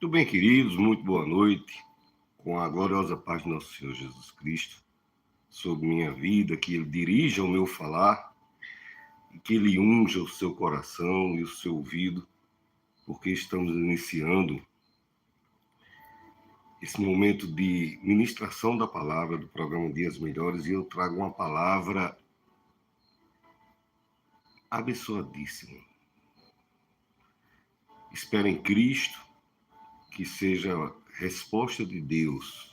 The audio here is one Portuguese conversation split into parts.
Muito bem, queridos, muito boa noite. Com a gloriosa paz de nosso Senhor Jesus Cristo sobre minha vida, que Ele dirija o meu falar e que Ele unja o seu coração e o seu ouvido, porque estamos iniciando esse momento de ministração da palavra do programa Dias Melhores e eu trago uma palavra abençoadíssima. Espero em Cristo que seja a resposta de Deus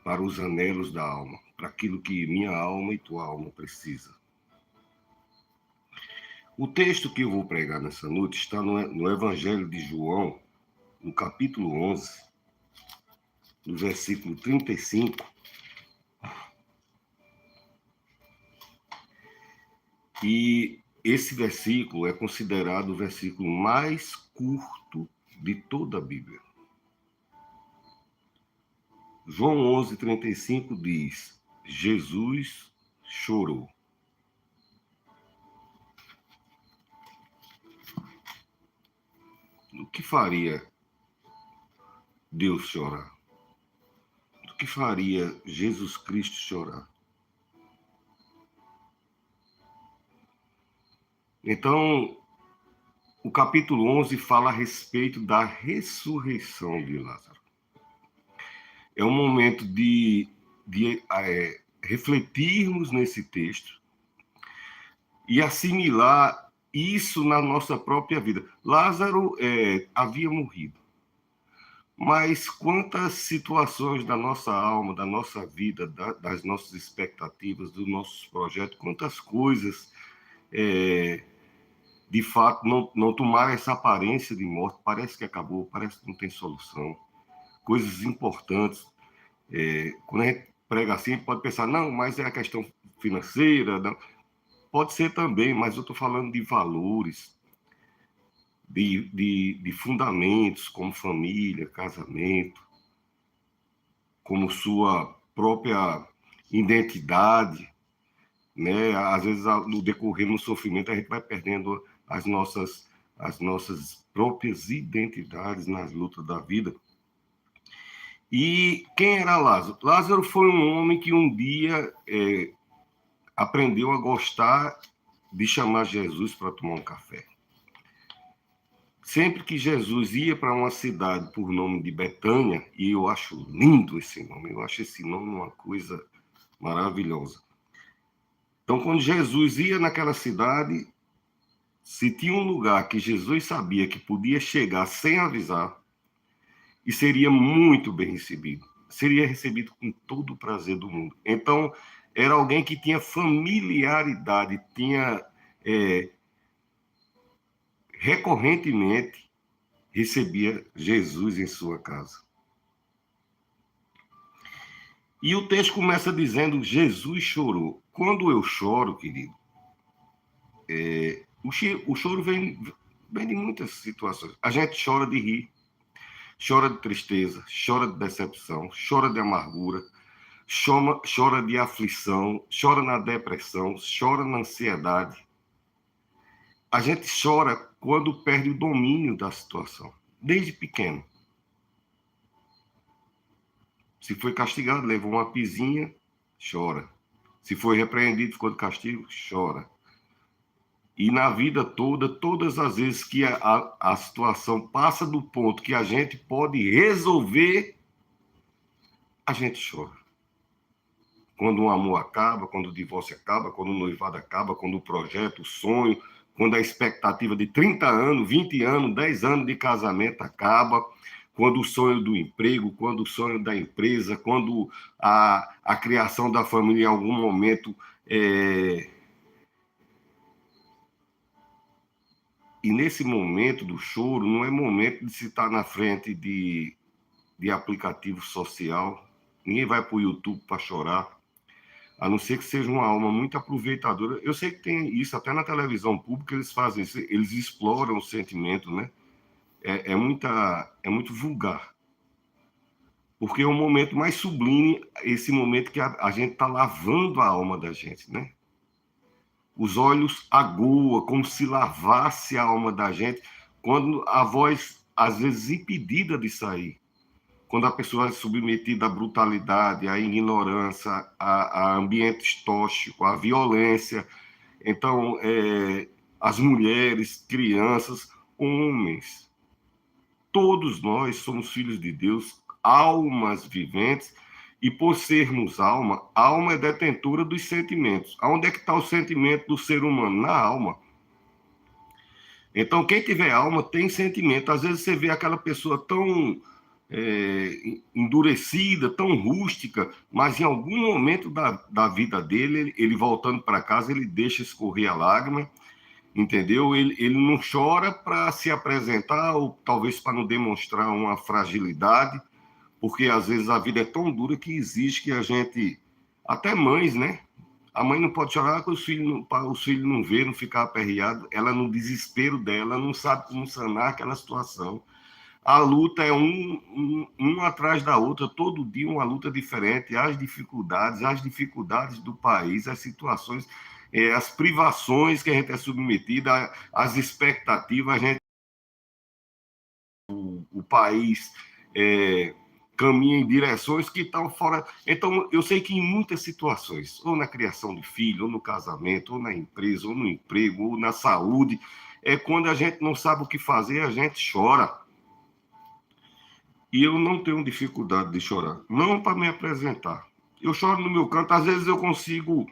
para os anelos da alma, para aquilo que minha alma e tua alma precisa. O texto que eu vou pregar nessa noite está no Evangelho de João, no capítulo 11, no versículo 35. E esse versículo é considerado o versículo mais curto de toda a Bíblia. João 11:35 diz: Jesus chorou. O que faria Deus chorar? O que faria Jesus Cristo chorar? Então, o capítulo 11 fala a respeito da ressurreição de Lázaro. É um momento de refletirmos nesse texto e assimilar isso na nossa própria vida. Lázaro havia morrido, mas quantas situações da nossa alma, da nossa vida, das nossas expectativas, dos nossos projetos, quantas coisas de fato não tomaram essa aparência de morte, parece que acabou, parece que não tem solução. Coisas importantes. Quando a gente prega assim, a gente pode pensar, não, mas é a questão financeira. Não. Pode ser também, mas eu estou falando de valores, de fundamentos, como família, casamento, como sua própria identidade. Né? Às vezes, no decorrer do sofrimento, a gente vai perdendo as nossas próprias identidades nas lutas da vida. E quem era Lázaro? Lázaro foi um homem que um dia aprendeu a gostar de chamar Jesus para tomar um café. Sempre que Jesus ia para uma cidade por nome de Betânia, e eu acho lindo esse nome, eu acho esse nome uma coisa maravilhosa. Então, quando Jesus ia naquela cidade, se tinha um lugar que Jesus sabia que podia chegar sem avisar, e seria muito bem recebido. Seria recebido com todo o prazer do mundo. Então, era alguém que tinha familiaridade, tinha recorrentemente recebia Jesus em sua casa. E o texto começa dizendo: Jesus chorou. Quando eu choro, querido, o choro vem de muitas situações. A gente chora de rir, chora de tristeza, chora de decepção, chora de amargura, chora de aflição, chora na depressão, chora na ansiedade. A gente chora quando perde o domínio da situação, desde pequeno. Se foi castigado, levou uma pisinha, chora. Se foi repreendido, ficou de castigo, chora. E na vida toda, todas as vezes que a situação passa do ponto que a gente pode resolver, a gente chora. Quando o amor acaba, quando o divórcio acaba, quando o noivado acaba, quando o projeto, o sonho, quando a expectativa de 30 anos, 20 anos, 10 anos de casamento acaba, quando o sonho do emprego, quando o sonho da empresa, quando a criação da família em algum momento E nesse momento do choro, não é momento de se estar na frente de aplicativo social. Ninguém vai para o YouTube para chorar, a não ser que seja uma alma muito aproveitadora. Eu sei que tem isso até na televisão pública, eles fazem isso, eles exploram o sentimento, né? É muito vulgar. Porque é o momento mais sublime, esse momento que a gente está lavando a alma da gente, né? Os olhos aguam, como se lavasse a alma da gente, quando a voz às vezes, impedida de sair. Quando a pessoa é submetida à brutalidade, à ignorância, a ambientes tóxicos, à violência. Então, as mulheres, crianças, homens, todos nós somos filhos de Deus, almas viventes, e por sermos alma, alma é detentora dos sentimentos. Aonde é que está o sentimento do ser humano? Na alma. Então, quem tiver alma tem sentimento. Às vezes você vê aquela pessoa tão endurecida, tão rústica, mas em algum momento da vida dele, ele voltando para casa, ele deixa escorrer a lágrima, entendeu? Ele não chora para se apresentar, ou talvez para não demonstrar uma fragilidade, porque às vezes a vida é tão dura que exige que a gente, até mães, né? A mãe não pode chorar porque os filhos não vê, não ficar aperreado, ela no desespero dela não sabe como sanar aquela situação. A luta é um atrás da outra, todo dia uma luta diferente, as dificuldades do país, as situações, as privações que a gente é submetida, as expectativas, a gente, o país caminha em direções que estão fora. Então, eu sei que em muitas situações, ou na criação de filho, ou no casamento, ou na empresa, ou no emprego, ou na saúde, quando a gente não sabe o que fazer, a gente chora. E eu não tenho dificuldade de chorar, não para me apresentar. Eu choro no meu canto, às vezes eu consigo.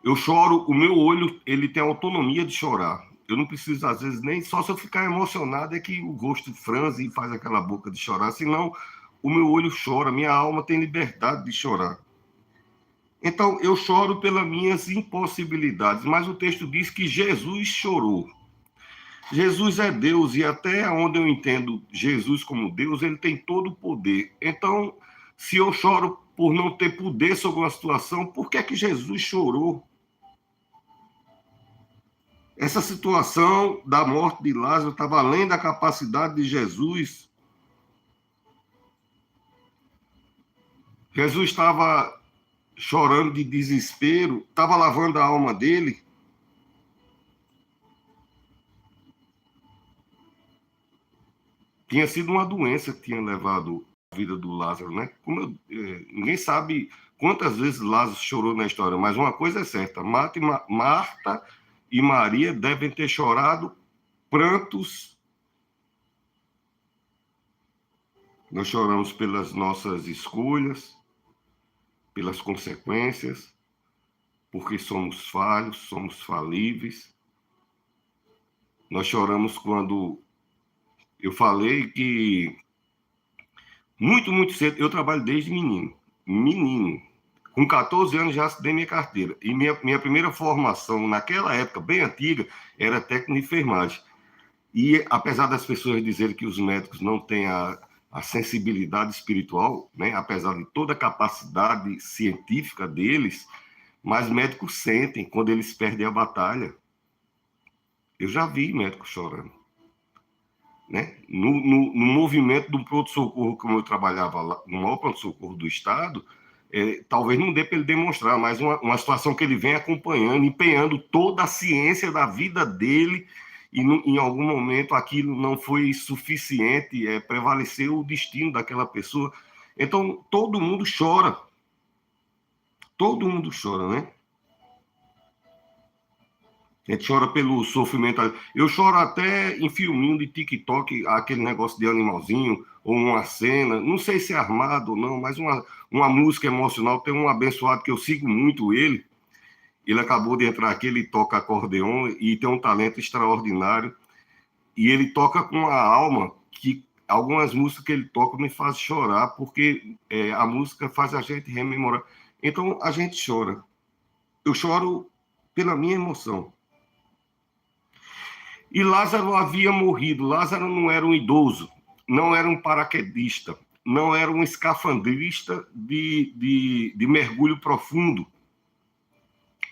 Eu choro, o meu olho, ele tem autonomia de chorar. Eu não preciso, às vezes, nem só se eu ficar emocionado é que o rosto franze e faz aquela boca de chorar, senão o meu olho chora, minha alma tem liberdade de chorar. Então, eu choro pelas minhas impossibilidades, mas o texto diz que Jesus chorou. Jesus é Deus, e até onde eu entendo Jesus como Deus, ele tem todo o poder. Então, se eu choro por não ter poder sobre uma situação, por que é que Jesus chorou? Essa situação da morte de Lázaro estava além da capacidade de Jesus. Jesus estava chorando de desespero, estava lavando a alma dele. Tinha sido uma doença que tinha levado a vida do Lázaro, né? Ninguém sabe quantas vezes Lázaro chorou na história, mas uma coisa é certa: Marta e Maria devem ter chorado prantos. Nós choramos pelas nossas escolhas, pelas consequências, porque somos falhos, somos falíveis. Nós choramos quando eu falei que muito cedo, eu trabalho desde menino. Com 14 anos já dei minha carteira. E minha primeira formação, naquela época, bem antiga, era técnico de enfermagem. E apesar das pessoas dizerem que os médicos não têm a sensibilidade espiritual, né, apesar de toda a capacidade científica deles, mas médicos sentem quando eles perdem a batalha. Eu já vi médicos chorando. Né? No movimento do pronto-socorro, como eu trabalhava lá, no maior pronto-socorro do Estado, talvez não dê para ele demonstrar, mas uma situação que ele vem acompanhando, empenhando toda a ciência da vida dele, e em algum momento aquilo não foi suficiente, prevaleceu o destino daquela pessoa. Então, todo mundo chora. Todo mundo chora, né? A gente chora pelo sofrimento. Eu choro até em filminho de TikTok, aquele negócio de animalzinho, ou uma cena, não sei se é armado ou não, mas uma música emocional. Tem um abençoado que eu sigo muito ele acabou de entrar aqui, ele toca acordeon e tem um talento extraordinário, e ele toca com a alma, que algumas músicas que ele toca me fazem chorar, porque a música faz a gente rememorar. Então, a gente chora. Eu choro pela minha emoção. E Lázaro havia morrido. Lázaro não era um idoso, não era um paraquedista, não era um escafandrista de mergulho profundo,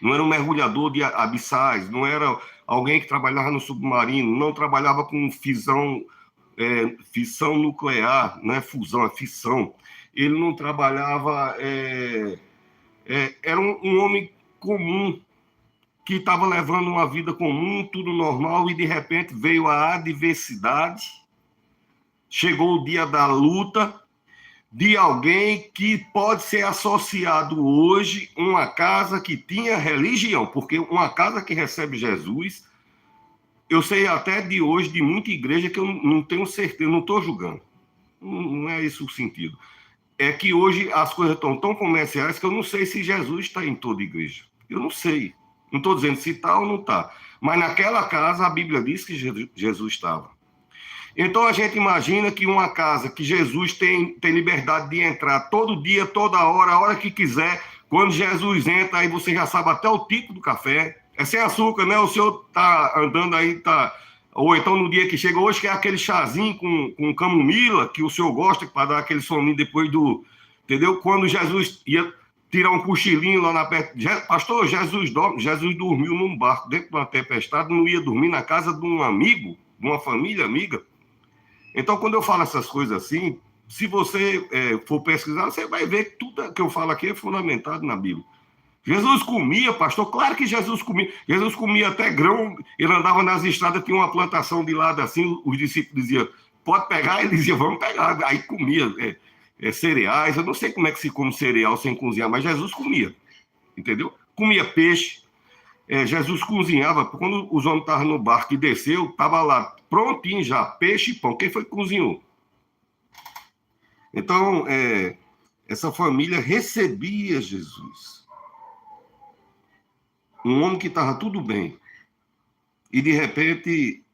não era um mergulhador de abissais, não era alguém que trabalhava no submarino, não trabalhava com fissão nuclear, não é fusão, é fissão. Ele não trabalhava... era um homem comum, que estava levando uma vida comum, tudo normal, e de repente veio a adversidade, chegou o dia da luta de alguém que pode ser associado hoje a uma casa que tinha religião, porque uma casa que recebe Jesus, eu sei até de hoje de muita igreja que eu não tenho certeza, não estou julgando, não é esse o sentido. É que hoje as coisas estão tão comerciais que eu não sei se Jesus está em toda igreja. Eu não sei. Não estou dizendo se está ou não está. Mas naquela casa a Bíblia diz que Jesus estava. Então a gente imagina que uma casa que Jesus tem liberdade de entrar todo dia, toda hora, a hora que quiser. Quando Jesus entra, aí você já sabe até o tipo do café. É sem açúcar, né? O senhor está andando aí, tá. Ou então no dia que chega hoje, que é aquele chazinho com camomila, que o senhor gosta, para dar aquele soninho depois do. Entendeu? Quando Jesus ia tirar um cochilinho lá na perto. Pastor, Jesus dormiu num barco dentro de uma tempestade, não ia dormir na casa de um amigo, de uma família amiga. Então, quando eu falo essas coisas assim, se você for pesquisar, você vai ver que tudo que eu falo aqui é fundamentado na Bíblia. Jesus comia, pastor, claro que Jesus comia. Jesus comia até grão, ele andava nas estradas, tinha uma plantação de lado assim, os discípulos diziam, pode pegar? Ele dizia, vamos pegar. Aí comia cereais, eu não sei como é que se come cereal sem cozinhar, mas Jesus comia, entendeu? Comia peixe, Jesus cozinhava, quando os homens estavam no barco e desceu, estava lá prontinho já, peixe e pão. Quem foi que cozinhou? Então, essa família recebia Jesus. Um homem que estava tudo bem. E, de repente,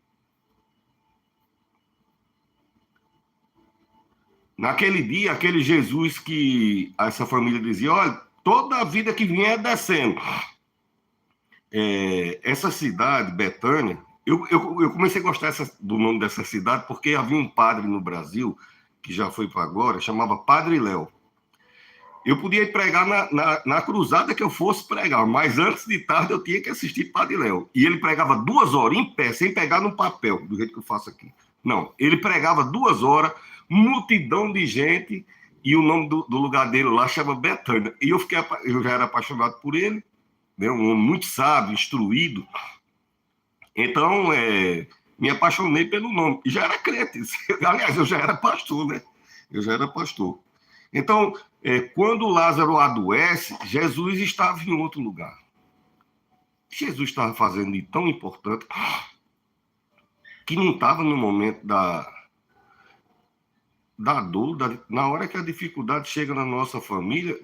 naquele dia, aquele Jesus que essa família dizia, olha, toda a vida que vinha é descendo. Essa cidade, Betânia, eu comecei a gostar do nome dessa cidade porque havia um padre no Brasil, que já foi para agora, chamava Padre Léo. Eu podia ir pregar na cruzada que eu fosse pregar, mas antes de tarde eu tinha que assistir Padre Léo. E ele pregava 2 horas em pé, sem pegar no papel, do jeito que eu faço aqui. Não, ele pregava 2 horas, multidão de gente, e o nome do lugar dele lá chama Betânia. E eu já era apaixonado por ele, né, um homem muito sábio, instruído. Então, me apaixonei pelo nome. E já era crente. Aliás, eu já era pastor, né? Eu já era pastor. Então, quando Lázaro adoece, Jesus estava em outro lugar. Jesus estava fazendo de tão importante que não estava no momento da dor, na hora que a dificuldade chega na nossa família,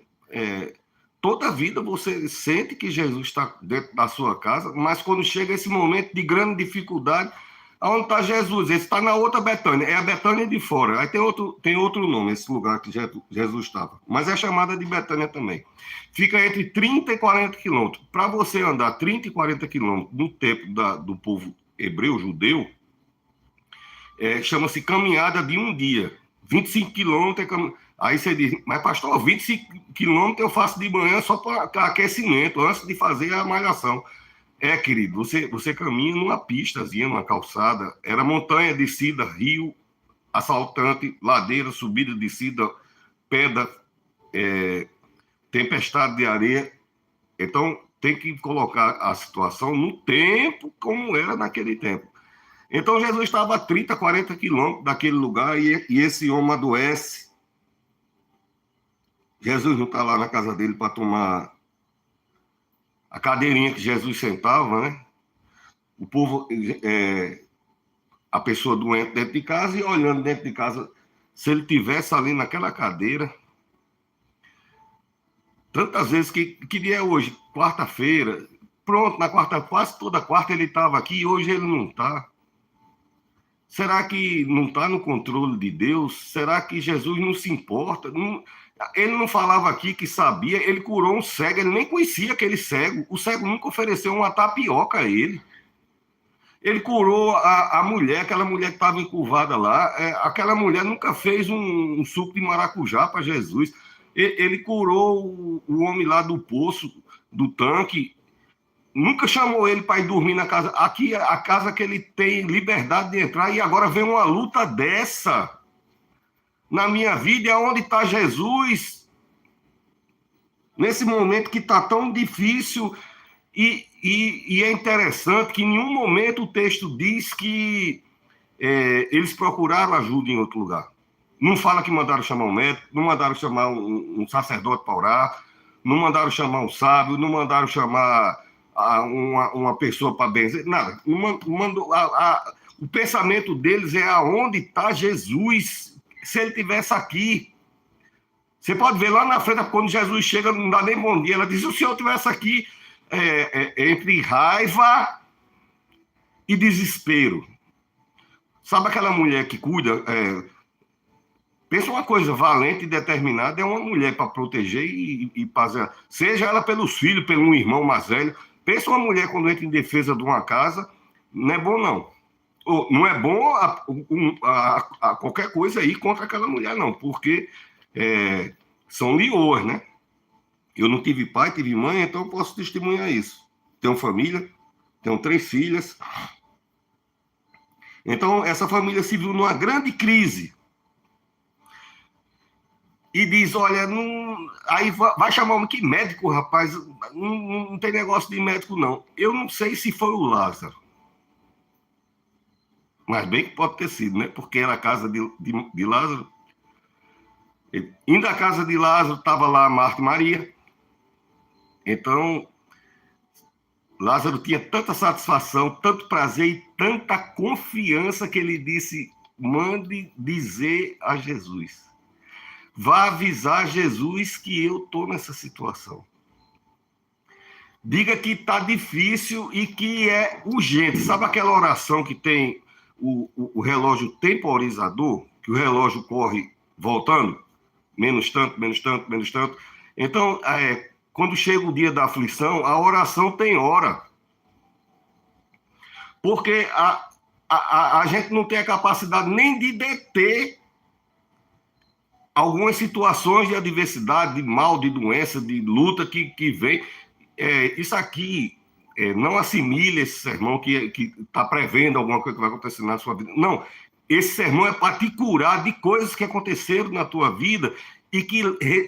toda a vida você sente que Jesus está dentro da sua casa, mas quando chega esse momento de grande dificuldade, aonde está Jesus? Ele está na outra Betânia, é a Betânia de fora. Aí tem outro nome, esse lugar que Jesus estava, mas é chamada de Betânia também. Fica entre 30 e 40 quilômetros. Para você andar 30 e 40 quilômetros no tempo do povo hebreu, judeu, chama-se caminhada de um dia. 25 quilômetros Aí você diz, mas pastor, 25 quilômetros eu faço de manhã só para aquecimento, antes de fazer a malhação. Querido, você caminha numa pistazinha, numa calçada, era montanha, descida, rio, assaltante, ladeira, subida, descida, pedra, tempestade de areia. Então, tem que colocar a situação no tempo como era naquele tempo. Então, Jesus estava a 30, 40 quilômetros daquele lugar e esse homem adoece. Jesus não está lá na casa dele para tomar a cadeirinha que Jesus sentava, né? O povo, a pessoa doente dentro de casa e olhando dentro de casa, se ele tivesse ali naquela cadeira, tantas vezes que dia é hoje? Quarta-feira. Pronto, na quarta, quase toda quarta ele estava aqui e hoje ele não está. Será que não está no controle de Deus? Será que Jesus não se importa? Ele não falava aqui que sabia, ele curou um cego, ele nem conhecia aquele cego. O cego nunca ofereceu uma tapioca a ele. Ele curou a mulher, aquela mulher que estava encurvada lá. Aquela mulher nunca fez um suco de maracujá para Jesus. Ele curou o homem lá do poço, do tanque. Nunca chamou ele para ir dormir na casa. Aqui, a casa que ele tem liberdade de entrar, e agora vem uma luta dessa na minha vida. É onde está Jesus? Nesse momento que está tão difícil, E é interessante que em nenhum momento o texto diz que eles procuraram ajuda em outro lugar. Não fala que mandaram chamar um médico, não mandaram chamar um sacerdote para orar, não mandaram chamar um sábio, não mandaram chamar uma pessoa para benzer, nada. O pensamento deles é aonde está Jesus, se ele estivesse aqui. Você pode ver lá na frente, quando Jesus chega, não dá nem bom dia, ela diz, se o Senhor estivesse aqui, entre raiva e desespero. Sabe aquela mulher que cuida? Pensa uma coisa, valente e determinada é uma mulher para proteger e fazer, seja ela pelos filhos, pelo um irmão mais velho. Pensa uma mulher quando entra em defesa de uma casa, não é bom não. Não é bom a qualquer coisa ir contra aquela mulher não, porque são leoas, né? Eu não tive pai, tive mãe, então eu posso testemunhar isso. Tenho família, tenho 3 filhas. Então, essa família se viu numa grande crise. E diz, olha, não... aí vai chamar um que médico, rapaz, não tem negócio de médico, não. Eu não sei se foi o Lázaro. Mas bem que pode ter sido, né? Porque era a casa de Lázaro. Indo à casa de Lázaro, estava lá Marta e Maria. Então, Lázaro tinha tanta satisfação, tanto prazer e tanta confiança que ele disse, mande dizer a Jesus. Vá avisar Jesus que eu estou nessa situação. Diga que está difícil e que é urgente. Sabe aquela oração que tem o relógio temporizador? Que o relógio corre voltando? Menos tanto, menos tanto, menos tanto. Então, quando chega o dia da aflição, a oração tem hora. Porque a gente não tem a capacidade nem de deter algumas situações de adversidade, de mal, de doença, de luta que vem. Isso aqui, não assimile esse sermão que está prevendo alguma coisa que vai acontecer na sua vida. Não, esse sermão é para te curar de coisas que aconteceram na tua vida e que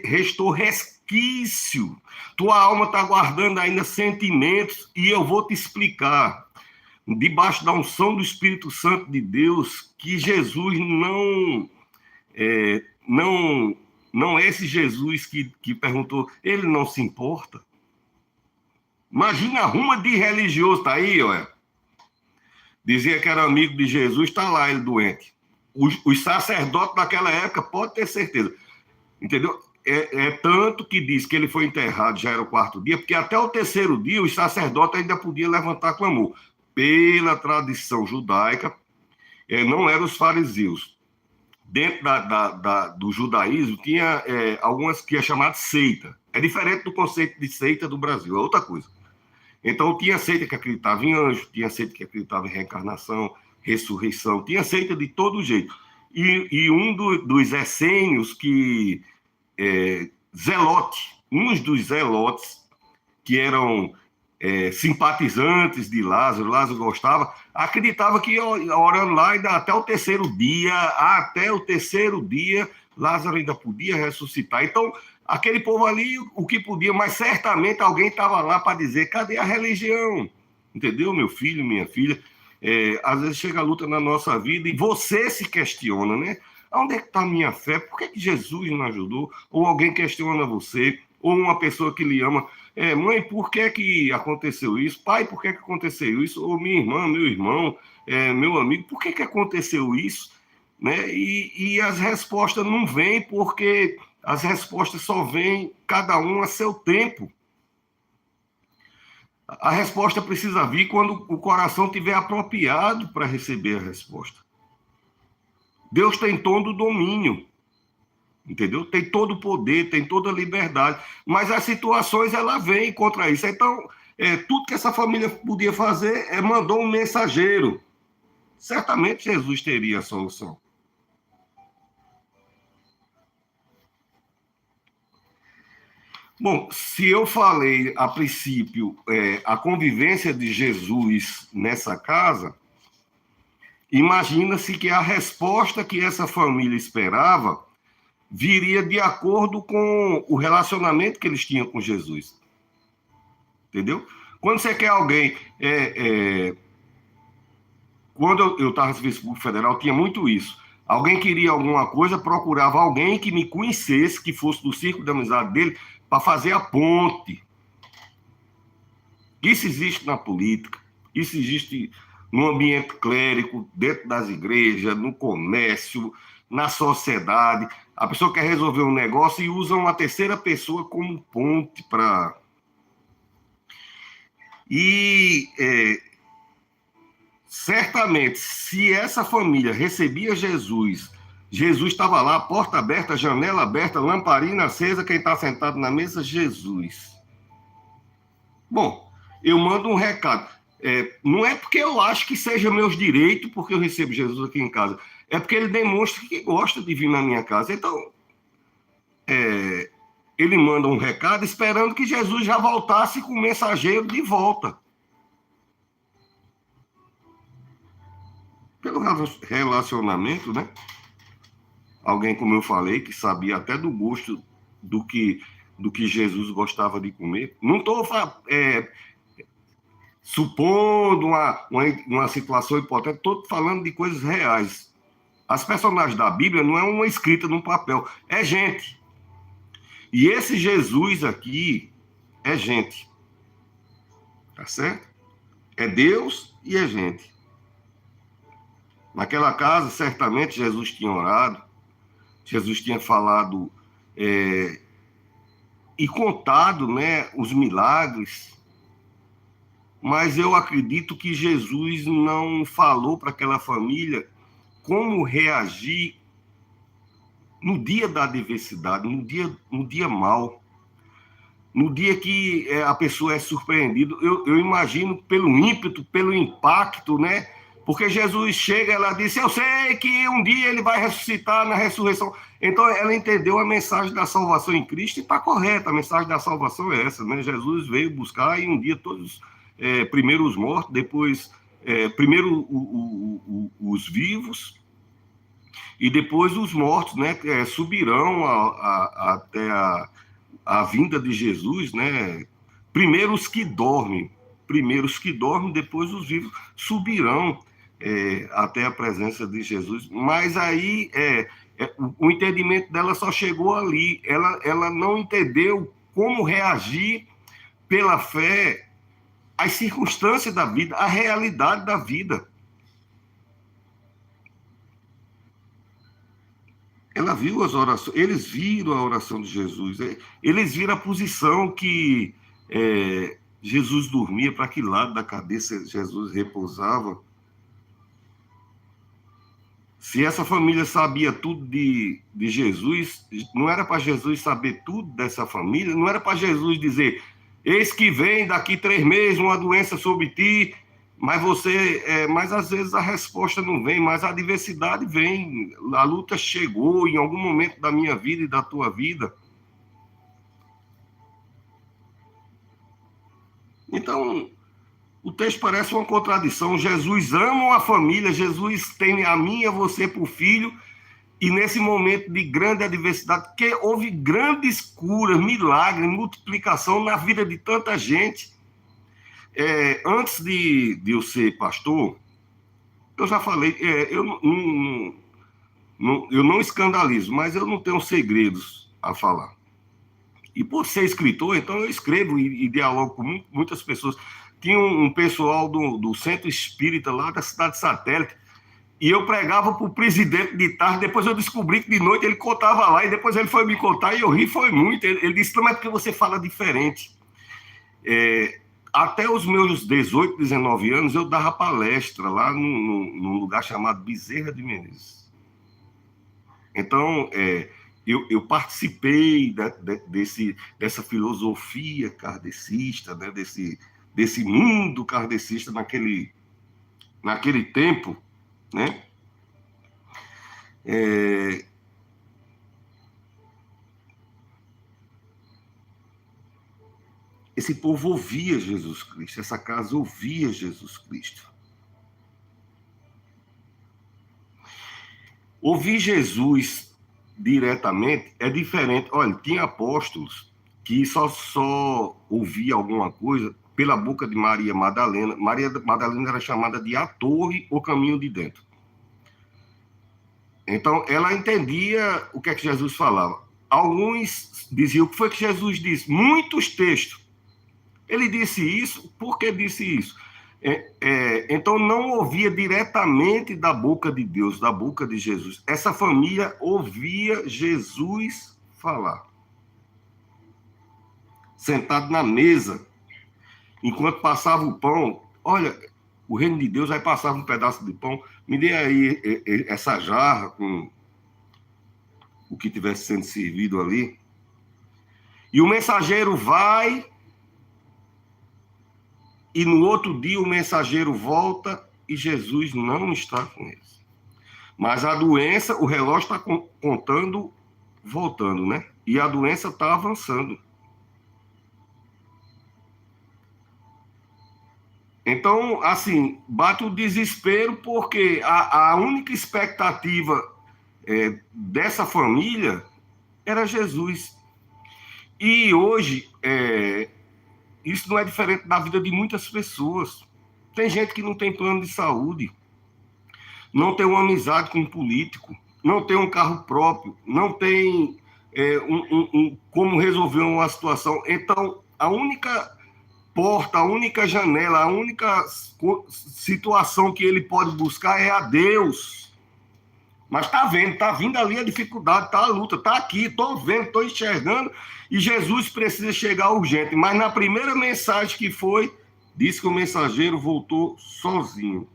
restou resquício. Tua alma está guardando ainda sentimentos e eu vou te explicar, debaixo da unção do Espírito Santo de Deus, que Jesus não é esse Jesus que perguntou, ele não se importa. Imagina a ruma de religioso, tá aí, olha. Dizia que era amigo de Jesus, está lá ele doente. Os sacerdotes daquela época, pode ter certeza. Entendeu? Tanto que diz que ele foi enterrado, já era o 4º dia, porque até o 3º dia os sacerdotes ainda podiam levantar clamor. Pela tradição judaica, não eram os fariseus. Dentro do judaísmo, tinha algumas que é chamada seita. É diferente do conceito de seita do Brasil, é outra coisa. Então, tinha seita que acreditava em anjo, tinha seita que acreditava em reencarnação, ressurreição, tinha seita de todo jeito. E um dos essênios que... uns dos zelotes, que eram simpatizantes de Lázaro gostava, acreditava que orando lá ainda até o 3º dia, Lázaro ainda podia ressuscitar. Então, aquele povo ali, o que podia, mas certamente alguém estava lá para dizer, cadê a religião? Entendeu, meu filho, minha filha? Às vezes chega a luta na nossa vida e você se questiona, né? Onde é que está a minha fé? Por que Jesus não ajudou? Ou alguém questiona você, ou uma pessoa que lhe ama. Mãe, por que aconteceu isso? Pai, por que aconteceu isso? Ou minha irmã, meu irmão, meu amigo, por que aconteceu isso? Né? E as respostas não vêm porque as respostas só vêm cada um a seu tempo. A resposta precisa vir quando o coração estiver apropriado para receber a resposta. Deus tem todo o domínio, entendeu? Tem todo o poder, tem toda a liberdade, mas as situações, ela vêm contra isso. Então, tudo que essa família podia fazer mandou um mensageiro. Certamente Jesus teria a solução. Bom, se eu falei, a princípio, a convivência de Jesus nessa casa, imagina-se que a resposta que essa família esperava viria de acordo com o relacionamento que eles tinham com Jesus. Entendeu? Quando você quer alguém... Quando eu estava no Serviço Público Federal, tinha muito isso. Alguém queria alguma coisa, procurava alguém que me conhecesse, que fosse do círculo de amizade dele, para fazer a ponte. Isso existe na política, isso existe no ambiente clérigo, dentro das igrejas, no comércio, na sociedade. A pessoa quer resolver um negócio e usa uma terceira pessoa como ponte para... certamente, se essa família recebia Jesus, Jesus estava lá, porta aberta, janela aberta, lamparina acesa, quem está sentado na mesa? Jesus. Bom, eu mando um recado. Não é porque eu acho que seja meus direitos, porque eu recebo Jesus aqui em casa. É porque ele demonstra que gosta de vir na minha casa. Então, ele manda um recado esperando que Jesus já voltasse com o mensageiro de volta. Pelo relacionamento, né? Alguém, como eu falei, que sabia até do gosto do que Jesus gostava de comer. Não estou supondo uma situação hipotética, estou falando de coisas reais. As personagens da Bíblia não é uma escrita num papel, é gente. E esse Jesus aqui é gente. Tá certo? É Deus e é gente. Naquela casa, certamente, Jesus tinha orado, Jesus tinha falado e contado, né, os milagres, mas eu acredito que Jesus não falou para aquela família como reagir no dia da adversidade, no dia mau, no dia que a pessoa é surpreendida. Eu imagino pelo ímpeto, pelo impacto, né? Porque Jesus chega, ela disse, eu sei que um dia ele vai ressuscitar na ressurreição. Então ela entendeu a mensagem da salvação em Cristo e está correta, a mensagem da salvação é essa, né? Jesus veio buscar e um dia todos, primeiro os mortos, depois, primeiro os vivos e depois os mortos, né? Subirão até a vinda de Jesus, né? Primeiro os que dormem, depois os vivos subirão até a presença de Jesus. Mas aí o entendimento dela só chegou ali. Ela não entendeu como reagir pela fé às circunstâncias da vida, à realidade da vida. Ela viu as orações, eles viram a oração de Jesus, eles viram a posição que Jesus dormia, para que lado da cabeça Jesus repousava. Se essa família sabia tudo de Jesus, não era para Jesus saber tudo dessa família, não era para Jesus dizer, eis que vem daqui 3 meses uma doença sobre ti, mas às vezes a resposta não vem, mas a adversidade vem, a luta chegou em algum momento da minha vida e da tua vida. Então, o texto parece uma contradição. Jesus ama a família, Jesus tem a mim e a você por filho, e nesse momento de grande adversidade, que houve grandes curas, milagres, multiplicação na vida de tanta gente. Antes de eu ser pastor, eu já falei, eu não escandalizo, mas eu não tenho segredos a falar. E por ser escritor, então eu escrevo e dialogo com muitas pessoas. Tinha um pessoal do Centro Espírita lá da cidade satélite, e eu pregava para o presidente de tarde, depois eu descobri que de noite ele contava lá, e depois ele foi me contar, e eu ri, foi muito. Ele disse, não é porque você fala diferente. Até os meus 18, 19 anos, eu dava palestra lá num lugar chamado Bezerra de Menezes. Então, eu participei dessa filosofia kardecista, né, desse mundo kardecista naquele tempo, né? Esse povo ouvia Jesus Cristo, essa casa ouvia Jesus Cristo. Ouvir Jesus diretamente é diferente. Olha, tinha apóstolos que só ouvia alguma coisa pela boca de Maria Madalena. Maria Madalena era chamada de a torre, o caminho de dentro. Então, ela entendia o que é que Jesus falava. Alguns diziam, o que foi que Jesus disse? Muitos textos. Ele disse isso, por que disse isso? Então, não ouvia diretamente da boca de Deus, da boca de Jesus. Essa família ouvia Jesus falar. Sentado na mesa, enquanto passava o pão, olha, o reino de Deus, aí passava um pedaço de pão, me dê aí essa jarra com o que tivesse sendo servido ali. E o mensageiro vai, e no outro dia o mensageiro volta e Jesus não está com eles. Mas a doença, o relógio está contando, voltando, né? E a doença está avançando. Então, assim, bate o desespero porque a única expectativa dessa família era Jesus. E hoje, isso não é diferente da vida de muitas pessoas. Tem gente que não tem plano de saúde, não tem uma amizade com um político, não tem um carro próprio, não tem como resolver uma situação. Então, a única porta, a única janela, a única situação que ele pode buscar é a Deus. Mas está vendo, está vindo ali a dificuldade, está a luta, está aqui, estou vendo, estou enxergando, e Jesus precisa chegar urgente. Mas na primeira mensagem que foi, disse que o mensageiro voltou sozinho.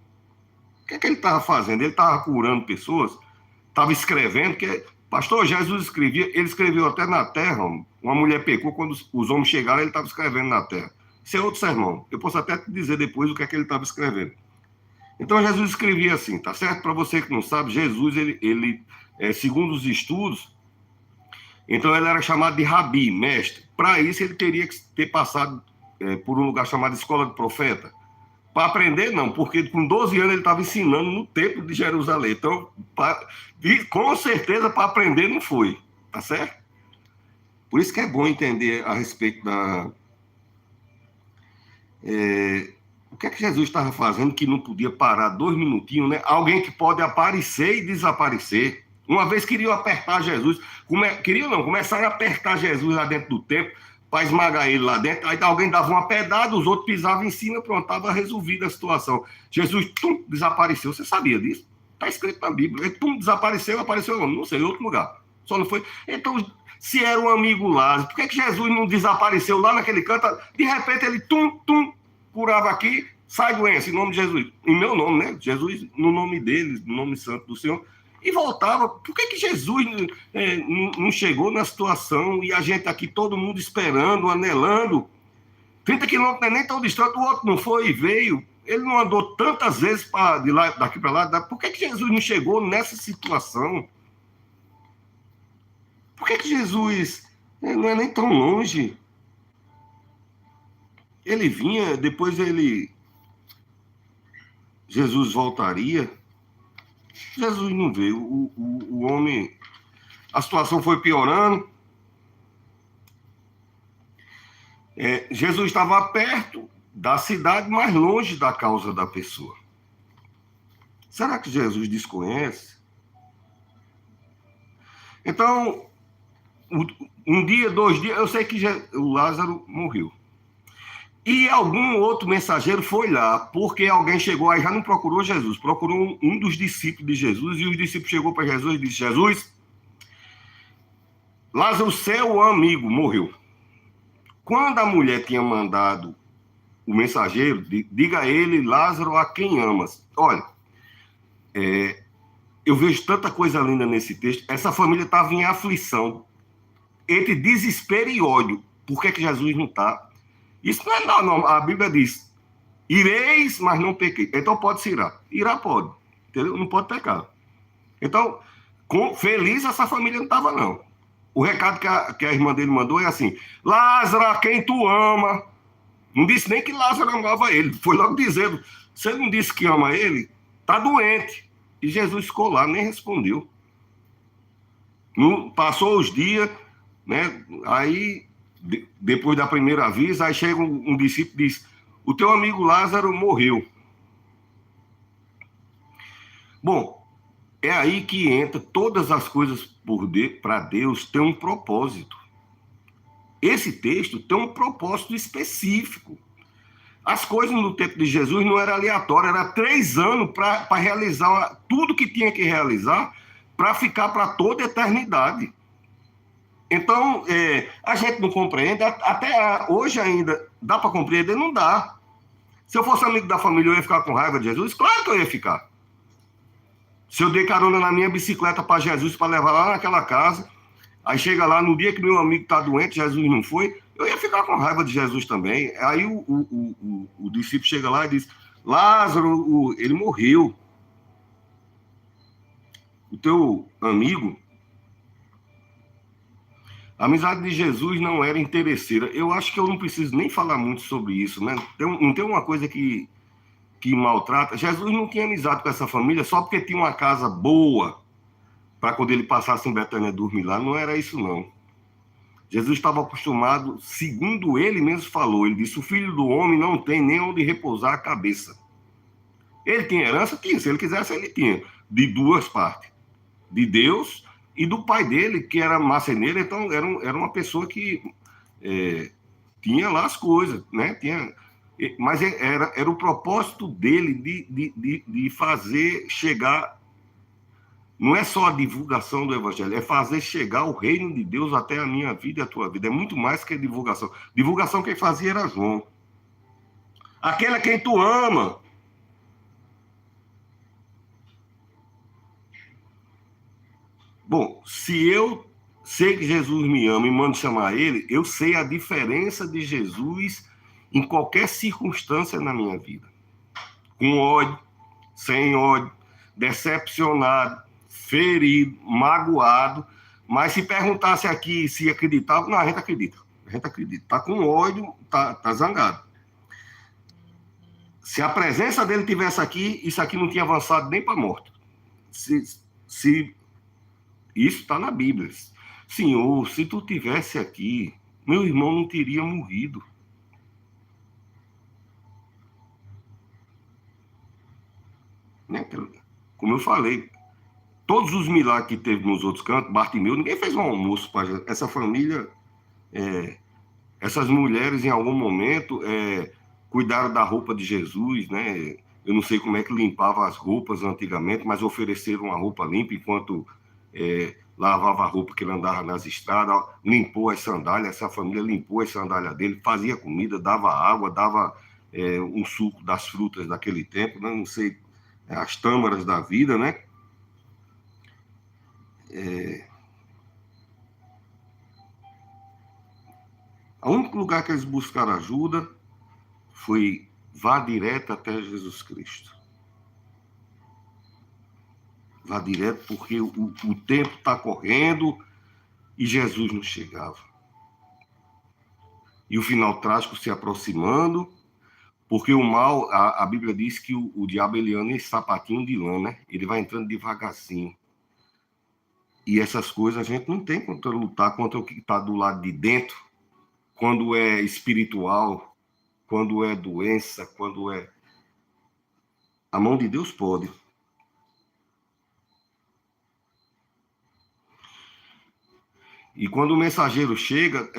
O que é que ele estava fazendo? Ele estava curando pessoas, estava escrevendo, que pastor Jesus escrevia, ele escreveu até na terra, uma mulher pecou, quando os homens chegaram, ele estava escrevendo na terra. Isso é outro sermão, eu posso até te dizer depois o que é que ele estava escrevendo. Então, Jesus escrevia assim, tá certo? Para você que não sabe, Jesus, ele segundo os estudos, então ele era chamado de rabi, mestre. Para isso, ele teria que ter passado por um lugar chamado Escola de Profeta. Para aprender, não, porque com 12 anos ele estava ensinando no templo de Jerusalém. Então, com certeza, para aprender não foi, tá certo? Por isso que é bom entender a respeito da... o que é que Jesus estava fazendo que não podia parar 2 minutinhos, né? Alguém que pode aparecer e desaparecer. Uma vez queriam apertar Jesus, começaram a apertar Jesus lá dentro do templo para esmagar ele lá dentro. Aí alguém dava uma pedrada, os outros pisavam em cima, pronto, estava resolvida a situação. Jesus, desapareceu. Você sabia disso? Está escrito na Bíblia. Ele, desapareceu, apareceu onde? Não sei, em outro lugar. Só não foi. Então, se era um amigo Lázaro, por que Jesus não desapareceu lá naquele canto? De repente ele, curava aqui, sai doença, em nome de Jesus. Em meu nome, né? Jesus, no nome dele, no nome santo do Senhor. E voltava. Por que Jesus não chegou na situação e a gente aqui, todo mundo esperando, anelando? 30 quilômetros não é nem tão distante, o outro não foi e veio. Ele não andou tantas vezes daqui para lá. Por que Jesus não chegou nessa situação? Por que Jesus não é nem tão longe? Ele vinha, depois Jesus voltaria. Jesus não veio. O homem... A situação foi piorando. Jesus estava perto da cidade, mas longe da causa da pessoa. Será que Jesus desconhece? Então, um dia, 2 dias, eu sei que o Lázaro morreu. E algum outro mensageiro foi lá, porque alguém chegou aí, já não procurou Jesus, procurou um dos discípulos de Jesus, e os discípulos chegou para Jesus e disse: Jesus, Lázaro, seu amigo, morreu. Quando a mulher tinha mandado o mensageiro, diga a ele, Lázaro, a quem amas. Olha, eu vejo tanta coisa linda nesse texto. Essa família estava em aflição, entre desespero e ódio. Por que Jesus não está? Isso não. A Bíblia diz, ireis, mas não pequei. Então pode se irar. Irá pode, entendeu? Não pode pecar. Então, feliz essa família não estava, não. O recado que a irmã dele mandou é assim: Lázaro, a quem tu ama. Não disse nem que Lázaro amava ele. Foi logo dizendo, você não disse que ama ele? Está doente. E Jesus ficou lá, nem respondeu. Passou os dias, né? Aí, depois da primeira aviso, aí chega um discípulo e diz: o teu amigo Lázaro morreu. Bom, é aí que entra todas as coisas para Deus tem um propósito. Esse texto tem um propósito específico. As coisas no tempo de Jesus não era aleatório, era 3 anos para realizar tudo que tinha que realizar para ficar para toda a eternidade. Então, a gente não compreende, até hoje ainda, dá para compreender? Não dá. Se eu fosse amigo da família, eu ia ficar com raiva de Jesus? Claro que eu ia ficar. Se eu dei carona na minha bicicleta para Jesus, para levar lá naquela casa, aí chega lá, no dia que meu amigo está doente, Jesus não foi, eu ia ficar com raiva de Jesus também. Aí o discípulo chega lá e diz, Lázaro, ele morreu. O teu amigo, a amizade de Jesus não era interesseira. Eu acho que eu não preciso nem falar muito sobre isso, né? Não tem uma coisa que maltrata. Jesus não tinha amizade com essa família só porque tinha uma casa boa para quando ele passasse em Betânia dormir lá. Não era isso, não. Jesus estava acostumado, segundo ele mesmo falou, ele disse, o filho do homem não tem nem onde repousar a cabeça. Ele tinha herança? Tinha. Se ele quisesse, ele tinha. De duas partes. De Deus e do pai dele, que era marceneiro. Então, era uma pessoa que tinha lá as coisas, né? Mas era o propósito dele de fazer chegar. Não é só a divulgação do evangelho, é fazer chegar o reino de Deus até a minha vida e a tua vida. É muito mais que divulgação. Divulgação quem fazia era João. Aquele a quem tu ama. Bom, se eu sei que Jesus me ama e mando chamar ele, eu sei a diferença de Jesus em qualquer circunstância na minha vida. Com ódio, sem ódio, decepcionado, ferido, magoado. Mas se perguntasse aqui se acreditava, não, a gente acredita. A gente acredita. Está com ódio, tá zangado. Se a presença dele tivesse aqui, isso aqui não tinha avançado nem para a morte. Se isso está na Bíblia. Senhor, se tu tivesse aqui, meu irmão não teria morrido. Né? Como eu falei, todos os milagres que teve nos outros cantos, Bartimeu, ninguém fez um almoço para essa família. Essas mulheres, em algum momento, cuidaram da roupa de Jesus, né? Eu não sei como é que limpava as roupas antigamente, mas ofereceram uma roupa limpa enquanto lavava a roupa que ele andava nas estradas, limpou as sandálias, essa família limpou as sandálias dele, fazia comida, dava água, dava um suco das frutas daquele tempo, né? Não sei, as tâmaras da vida, né? O único lugar que eles buscaram ajuda foi vá direto até Jesus Cristo. Vá direto, porque o tempo está correndo e Jesus não chegava. E o final trágico se aproximando, porque o mal, a Bíblia diz que o diabo ele anda em sapatinho de lã, né? Ele vai entrando devagarzinho. E essas coisas a gente não tem contra lutar contra o que está do lado de dentro, quando é espiritual, quando é doença, quando é. A mão de Deus pode. E quando o mensageiro chega,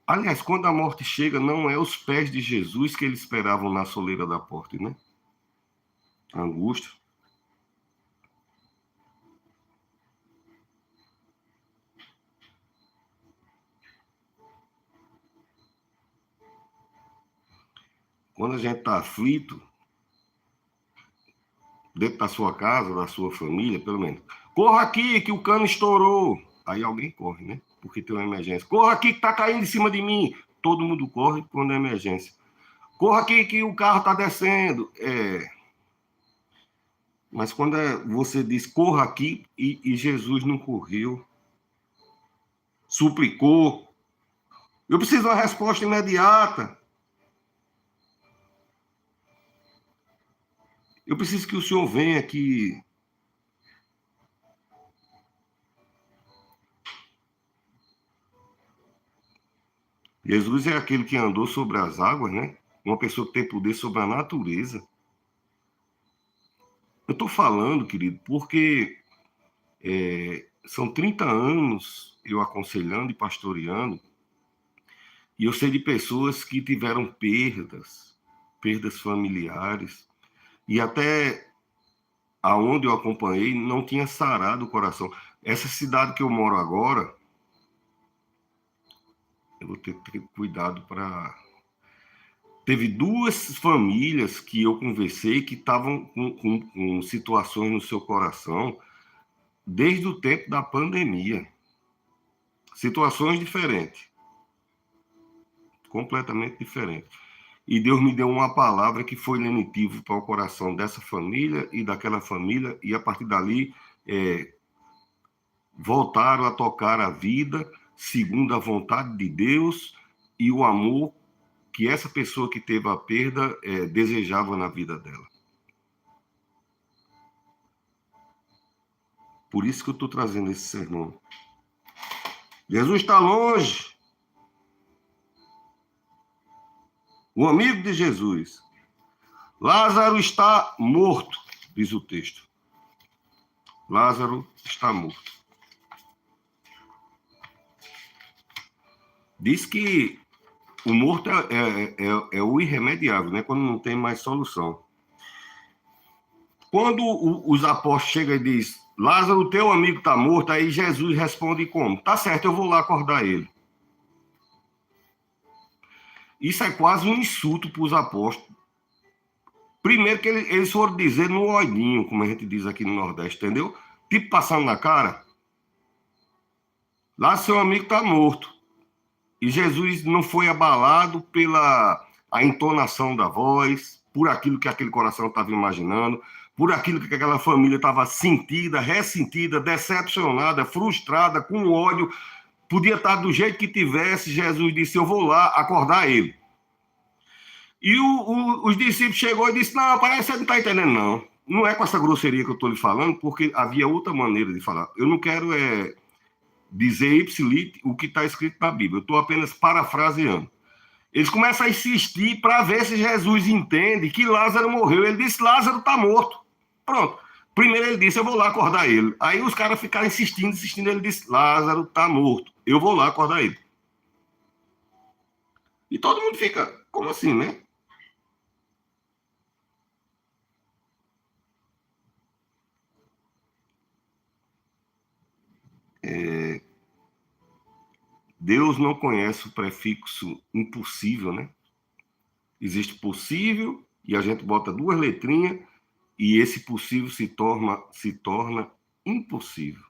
aliás, quando a morte chega, não é os pés de Jesus que eles esperavam na soleira da porta, né? A angústia. Quando a gente está aflito, dentro da sua casa, da sua família, pelo menos. Corra aqui, que o cano estourou. Aí alguém corre, né? Porque tem uma emergência. Corra aqui, que está caindo em cima de mim. Todo mundo corre quando é emergência. Corra aqui, que o carro está descendo. Mas quando você diz corra aqui e Jesus não correu, suplicou, eu preciso de uma resposta imediata. Eu preciso que o senhor venha aqui. Jesus é aquele que andou sobre as águas, né? uma pessoa que tem poder sobre a natureza. Eu estou falando, querido, porque são 30 anos eu aconselhando e pastoreando, e eu sei de pessoas que tiveram perdas familiares, e até aonde eu acompanhei não tinha sarado o coração. Essa cidade que eu moro agora, eu vou ter que ter cuidado para... Teve 2 famílias que eu conversei que estavam com situações no seu coração desde o tempo da pandemia. Situações diferentes, completamente diferentes. E Deus me deu uma palavra que foi lenitivo para o coração dessa família e daquela família, e a partir dali voltaram a tocar a vida segundo a vontade de Deus e o amor que essa pessoa que teve a perda desejava na vida dela. Por isso que eu estou trazendo esse sermão. Jesus está longe. O amigo de Jesus. Lázaro está morto, diz o texto. Lázaro está morto. Diz que o morto é o irremediável, né? Quando não tem mais solução. Quando os apóstolos chegam e dizem, Lázaro, teu amigo está morto, aí Jesus responde como? Tá certo, eu vou lá acordar ele. Isso é quase um insulto para os apóstolos. Primeiro que eles foram dizer no olhinho, como a gente diz aqui no Nordeste, entendeu? Tipo passando na cara. Lá seu amigo está morto. E Jesus não foi abalado pela a entonação da voz, por aquilo que aquele coração estava imaginando, por aquilo que aquela família estava sentida, ressentida, decepcionada, frustrada, com ódio. Podia estar do jeito que tivesse. Jesus disse, eu vou lá acordar ele. E os discípulos chegou e disse, não, parece que você não está entendendo, não. Não é com essa grosseria que eu estou lhe falando, porque havia outra maneira de falar. Eu não quero dizer ipsilite o que está escrito na Bíblia. Eu estou apenas parafraseando. Eles começam a insistir para ver se Jesus entende que Lázaro morreu. Ele disse, Lázaro está morto. Pronto. Primeiro ele disse, eu vou lá acordar ele. Aí os caras ficaram insistindo. Ele disse, Lázaro está morto. Eu vou lá acordar ele. E todo mundo fica, como assim, né? Deus não conhece o prefixo impossível, né? Existe possível e a gente bota 2 letrinhas e esse possível se torna impossível.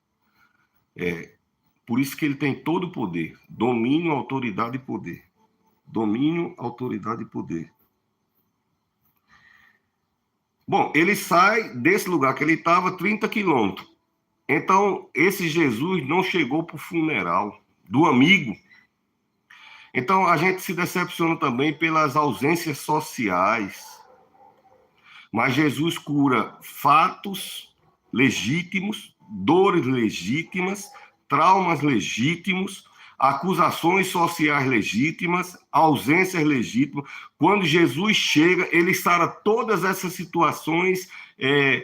Por isso que ele tem todo o poder, domínio, autoridade e poder. Domínio, autoridade e poder. Bom, ele sai desse lugar que ele estava 30 quilômetros. Então, esse Jesus não chegou para o funeral do amigo. Então, a gente se decepciona também pelas ausências sociais. Mas Jesus cura fatos legítimos, dores legítimas, traumas legítimos, acusações sociais legítimas, ausências legítimas. Quando Jesus chega, ele sara todas essas situações,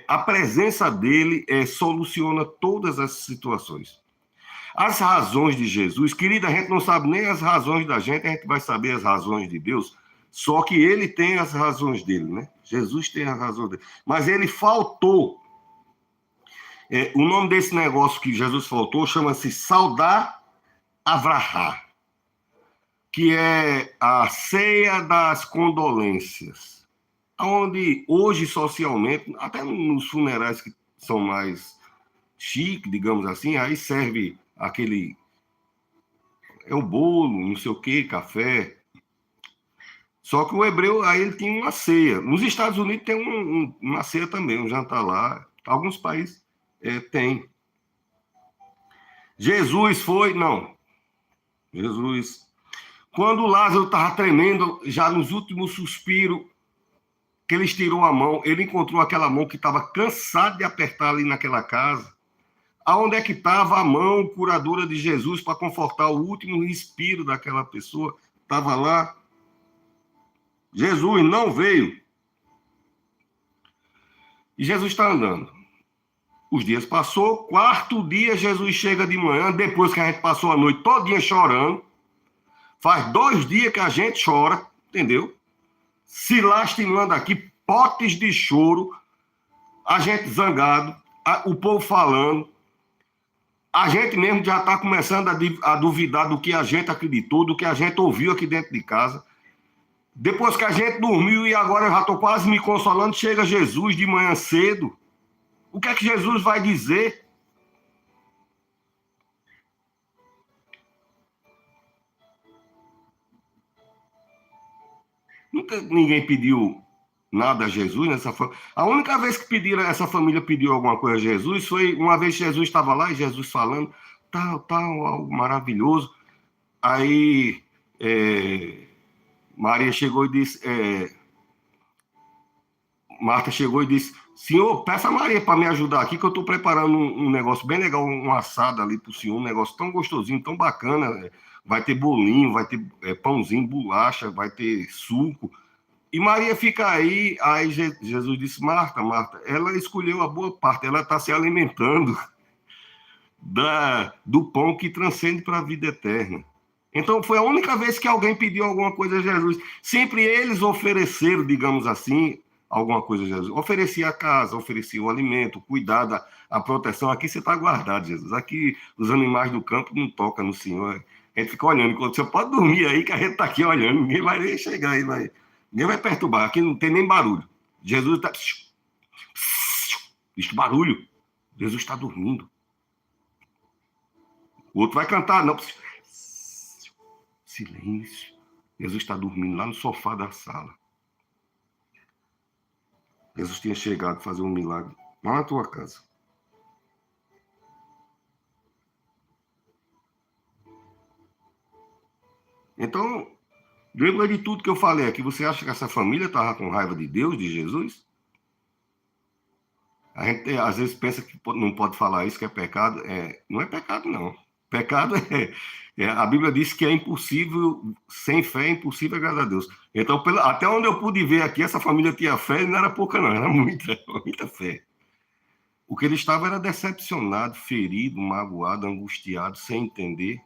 a presença dele soluciona todas essas situações. As razões de Jesus, querida, a gente não sabe nem as razões da gente, a gente vai saber as razões de Deus, só que ele tem as razões dele, né? Jesus tem as razões dele. Mas ele faltou. O nome desse negócio que Jesus faltou chama-se Saudar Avrahá, que é a ceia das condolências, onde hoje socialmente, até nos funerais que são mais chique, digamos assim, aí serve aquele o bolo, não sei o que, café. Só que o hebreu, aí ele tinha uma ceia. Nos Estados Unidos tem uma ceia também, um jantar lá. Alguns países tem. Jesus foi, não. Jesus, quando Lázaro estava tremendo, já nos últimos suspiros, que ele estirou a mão, ele encontrou aquela mão que estava cansada de apertar ali naquela casa. Aonde é que estava a mão curadora de Jesus para confortar o último respiro daquela pessoa? Estava lá. Jesus não veio. E Jesus está andando. Os dias passou, quarto dia Jesus chega de manhã, depois que a gente passou a noite todinha chorando. Faz 2 dias que a gente chora, entendeu? Se lastimando aqui, potes de choro, a gente zangado, o povo falando. A gente mesmo já está começando a duvidar do que a gente acreditou, do que a gente ouviu aqui dentro de casa. Depois que a gente dormiu e agora eu já estou quase me consolando, chega Jesus de manhã cedo. O que é que Jesus vai dizer? Nunca ninguém pediu nada a Jesus nessa família. A única vez que essa família pediu alguma coisa a Jesus foi uma vez que Jesus estava lá e Jesus falando, tal, algo maravilhoso. Aí Maria chegou e disse, Marta chegou e disse, Senhor, peça a Maria para me ajudar aqui, que eu estou preparando um negócio bem legal, um assado ali para o senhor, um negócio tão gostosinho, tão bacana. Vai ter bolinho, vai ter pãozinho, bolacha, vai ter suco. E Maria fica aí Jesus disse, Marta, ela escolheu a boa parte, ela está se alimentando do pão que transcende para a vida eterna. Então, foi a única vez que alguém pediu alguma coisa a Jesus. Sempre eles ofereceram, digamos assim, alguma coisa a Jesus. Oferecia a casa, oferecia o alimento, o cuidado, a proteção. Aqui você está guardado, Jesus. Aqui os animais do campo não tocam no Senhor. A gente fica olhando. Enquanto você pode dormir aí, que a gente está aqui olhando. Ninguém vai nem chegar aí, ninguém vai perturbar. Aqui não tem nem barulho. Jesus está... Visto barulho. Jesus está dormindo. O outro vai cantar, não. Silêncio. Jesus está dormindo lá no sofá da sala. Jesus tinha chegado a fazer um milagre lá na tua casa. Então, lembra de tudo que eu falei aqui. Você acha que essa família estava com raiva de Deus, de Jesus? A gente às vezes pensa que não pode falar isso, que é pecado. Não é pecado, não. Pecado a Bíblia diz que é impossível, sem fé é impossível agradar a Deus. Então, até onde eu pude ver aqui, essa família tinha fé, e não era pouca não, era muita fé. O que ele estava era decepcionado, ferido, magoado, angustiado, sem entender.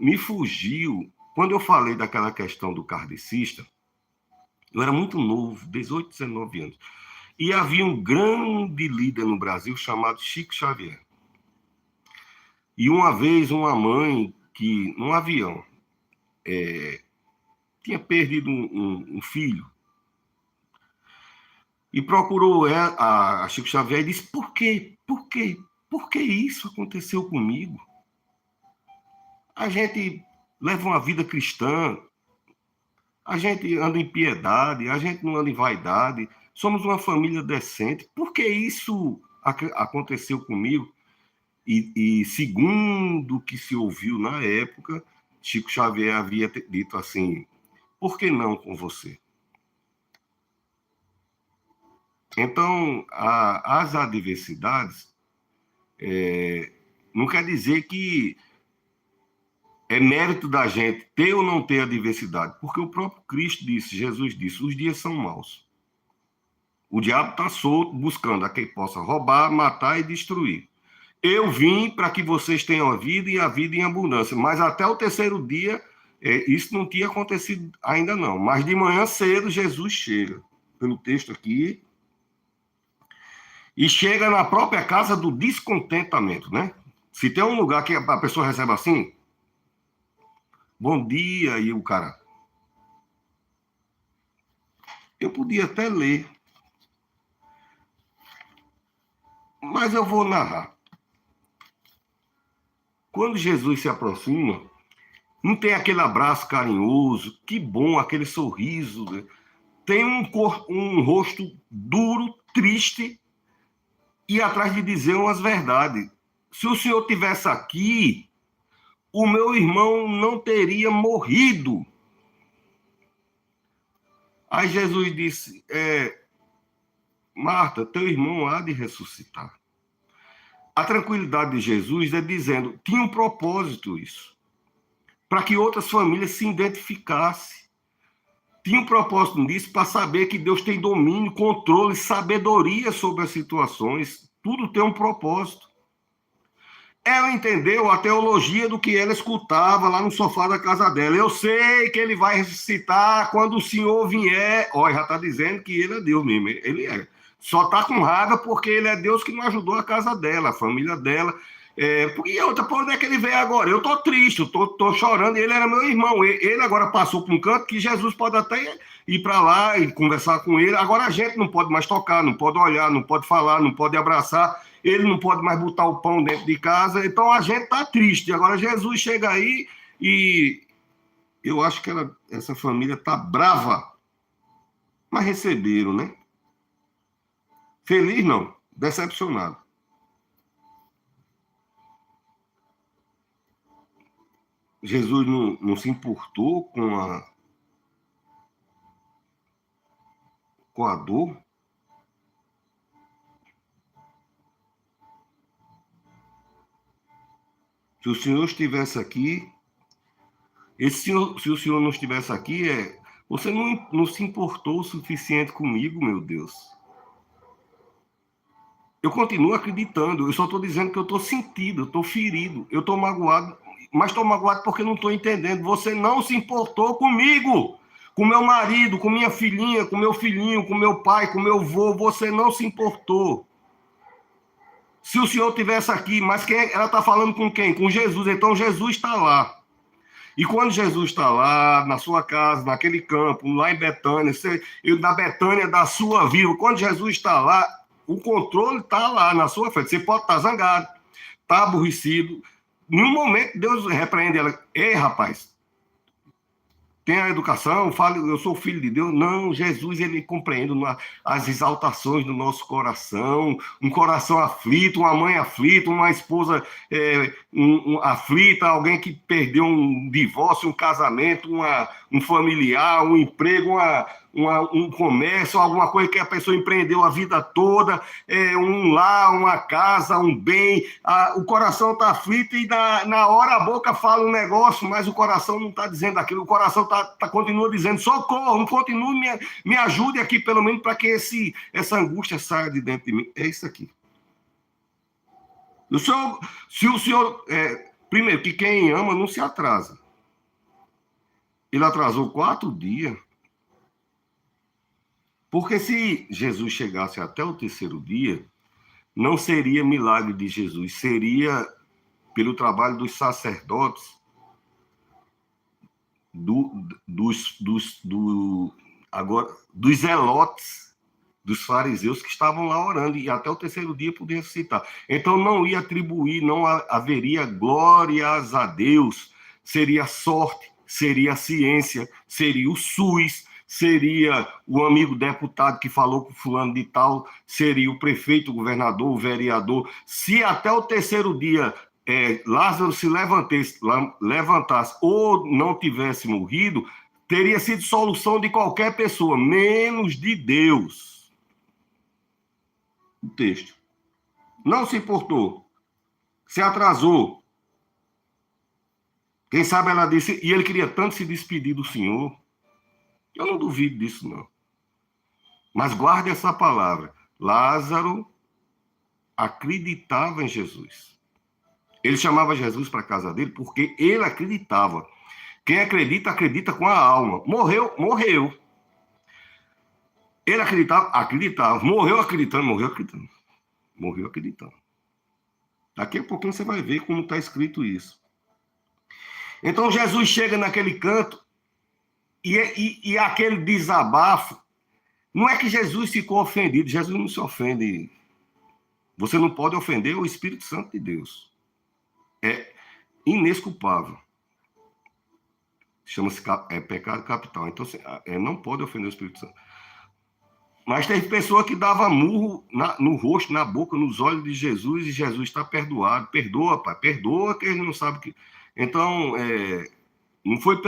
Me fugiu. Quando eu falei daquela questão do kardecista, eu era muito novo, 18, 19 anos. E havia um grande líder no Brasil chamado Chico Xavier. E uma vez uma mãe que, num avião, tinha perdido um filho e procurou a Chico Xavier e disse, por quê? Por quê? Por que isso aconteceu comigo? A gente leva uma vida cristã, a gente anda em piedade, a gente não anda em vaidade, somos uma família decente, por que isso aconteceu comigo? E segundo o que se ouviu na época, Chico Xavier havia dito assim, por que não com você? Então, as adversidades não quer dizer que é mérito da gente ter ou não ter adversidade, porque o próprio Cristo disse, Jesus disse, os dias são maus. O diabo está solto, buscando a quem possa roubar, matar e destruir. Eu vim para que vocês tenham a vida e a vida em abundância. Mas até o 3º dia, isso não tinha acontecido ainda não. Mas de manhã cedo, Jesus chega, pelo texto aqui, e chega na própria casa do descontentamento, né? Se tem um lugar que a pessoa recebe assim, bom dia, e o cara... Eu podia até ler, mas eu vou narrar. Quando Jesus se aproxima, não tem aquele abraço carinhoso, que bom, aquele sorriso. Né? Tem um rosto duro, triste, e atrás de dizer umas verdades. Se o senhor tivesse aqui, o meu irmão não teria morrido. Aí Jesus disse, Marta, teu irmão há de ressuscitar. A tranquilidade de Jesus é dizendo, tinha um propósito isso, para que outras famílias se identificassem. tinha um propósito nisso para saber que Deus tem domínio, controle, sabedoria sobre as situações. Tudo tem um propósito. Ela entendeu a teologia do que ela escutava lá no sofá da casa dela. Eu sei que ele vai ressuscitar quando o Senhor vier. Olha, já está dizendo que ele é Deus mesmo. Ele é. Só está com raiva porque ele é Deus que não ajudou a casa dela, a família dela. E outra, por onde é que ele veio agora? Eu estou triste, estou chorando. Ele era meu irmão. Ele agora passou para um canto que Jesus pode até ir para lá e conversar com ele. Agora a gente não pode mais tocar, não pode olhar, não pode falar, não pode abraçar. Ele não pode mais botar o pão dentro de casa. Então a gente está triste. Agora Jesus chega aí e eu acho que essa família está brava. Mas receberam, né? Feliz não, decepcionado. Jesus não se importou com a dor. Se o Senhor estivesse aqui, se o Senhor não estivesse aqui, você não se importou o suficiente comigo, meu Deus. Eu continuo acreditando, eu só estou dizendo que eu estou sentido, eu estou ferido, eu estou magoado, mas estou magoado porque não estou entendendo. Você não se importou comigo, com meu marido, com minha filhinha, com meu filhinho, com meu pai, com meu avô, você não se importou. Se o Senhor estivesse aqui, mas ela está falando com quem? Com Jesus, então Jesus está lá. E quando Jesus está lá, na sua casa, naquele campo, lá em Betânia, na Betânia da sua vida, quando Jesus está lá, o controle está lá na sua frente. Você pode estar zangado, estar aborrecido. Em um momento, Deus repreende ela. Ei, rapaz, tenha educação, fale, eu sou filho de Deus. Não, Jesus, ele compreende as exaltações do nosso coração, um coração aflito, uma mãe aflita, uma esposa aflita, alguém que perdeu um divórcio, um casamento, um familiar, um emprego, um comércio, alguma coisa que a pessoa empreendeu a vida toda, um lar, uma casa, um bem, o coração está aflito e na hora a boca fala um negócio, mas o coração não está dizendo aquilo, o coração continua dizendo, socorro, continue, me ajude aqui pelo menos para que essa angústia saia de dentro de mim. É isso aqui. Se o senhor, primeiro, que quem ama não se atrasa. Ele atrasou 4 dias. Porque se Jesus chegasse até o 3º dia, não seria milagre de Jesus, seria pelo trabalho dos sacerdotes, dos zelotes, dos fariseus que estavam lá orando, e até o 3º dia podia ressuscitar. Então não ia atribuir, não haveria glórias a Deus, seria sorte, seria ciência, seria o SUS, seria o amigo deputado que falou com fulano de tal, seria o prefeito, o governador, o vereador. Se até o 3º dia Lázaro se levantasse ou não tivesse morrido, teria sido solução de qualquer pessoa, menos de Deus. O texto. Não se importou. Se atrasou. Quem sabe ela disse, e ele queria tanto se despedir do Senhor. Eu não duvido disso, não. Mas guarde essa palavra. Lázaro acreditava em Jesus. Ele chamava Jesus para a casa dele porque ele acreditava. Quem acredita, acredita com a alma. Morreu. Ele acreditava. Morreu acreditando. Daqui a pouquinho você vai ver como está escrito isso. Então Jesus chega naquele canto e aquele desabafo. Não é que Jesus ficou ofendido. Jesus não se ofende. Você não pode ofender o Espírito Santo de Deus. É inesculpável. Chama-se pecado capital. Então, não pode ofender o Espírito Santo. Mas tem pessoa que dava murro no rosto, na boca, nos olhos de Jesus, e Jesus está perdoado. Perdoa, pai, perdoa, que ele não sabe que... Então, não foi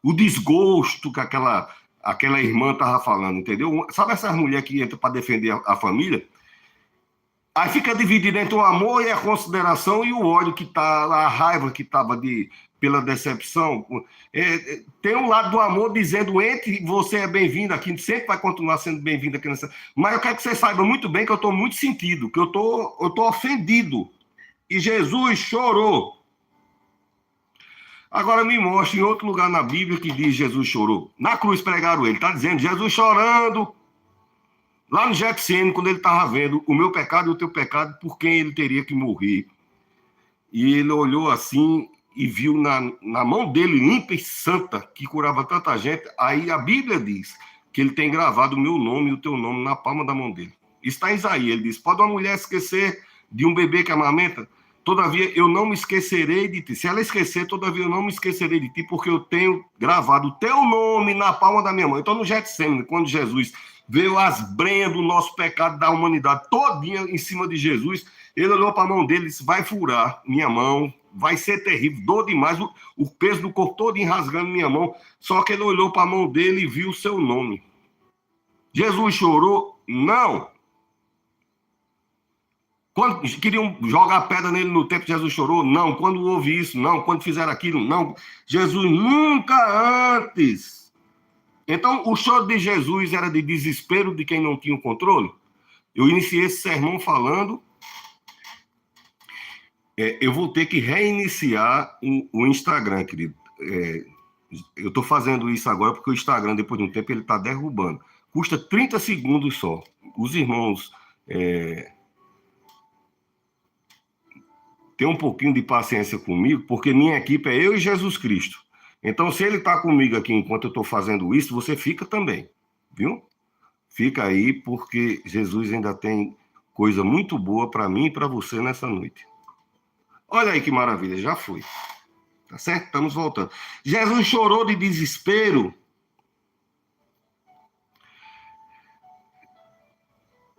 o desgosto que aquela irmã estava falando, entendeu? Sabe essas mulheres que entram para defender a família? Aí fica dividido entre o amor e a consideração e o ódio que tá, a raiva que estava pela decepção. Tem um lado do amor dizendo entre você é bem-vindo aqui, sempre vai continuar sendo bem-vindo aqui nessa. Mas eu quero que você saiba muito bem que eu estou muito sentido, que eu tô ofendido. E Jesus chorou. Agora me mostre em outro lugar na Bíblia que diz Jesus chorou. Na cruz pregaram ele, está dizendo Jesus chorando. Lá no Getsemane, quando ele estava vendo o meu pecado e o teu pecado, por quem ele teria que morrer. E ele olhou assim e viu na mão dele, limpa e santa, que curava tanta gente. Aí a Bíblia diz que ele tem gravado o meu nome e o teu nome na palma da mão dele. Está em Isaías, ele diz, pode uma mulher esquecer de um bebê que amamenta? Todavia, eu não me esquecerei de ti. Se ela esquecer, todavia, eu não me esquecerei de ti, porque eu tenho gravado o teu nome na palma da minha mão. Então, no Getsemane, quando Jesus veio as brenhas do nosso pecado, da humanidade todinha em cima de Jesus, ele olhou para a mão dele e disse, vai furar minha mão, vai ser terrível, dor demais, o peso do corpo todo rasgando minha mão. Só que ele olhou para a mão dele e viu o seu nome. Jesus chorou? Não. Quando queriam jogar pedra nele no templo, Jesus chorou? Não. Quando houve isso? Não. Quando fizeram aquilo? Não. Jesus nunca antes. Então, o choro de Jesus era de desespero de quem não tinha o controle? Eu iniciei esse sermão falando... eu vou ter que reiniciar o Instagram, querido. Eu estou fazendo isso agora porque o Instagram, depois de um tempo, ele está derrubando. Custa 30 segundos só. Os irmãos... Tem um pouquinho de paciência comigo, porque minha equipe é eu e Jesus Cristo. Então, se ele está comigo aqui enquanto eu estou fazendo isso, você fica também, viu? Fica aí, porque Jesus ainda tem coisa muito boa para mim e para você nessa noite. Olha aí que maravilha, já foi. Tá certo? Estamos voltando. Jesus chorou de desespero.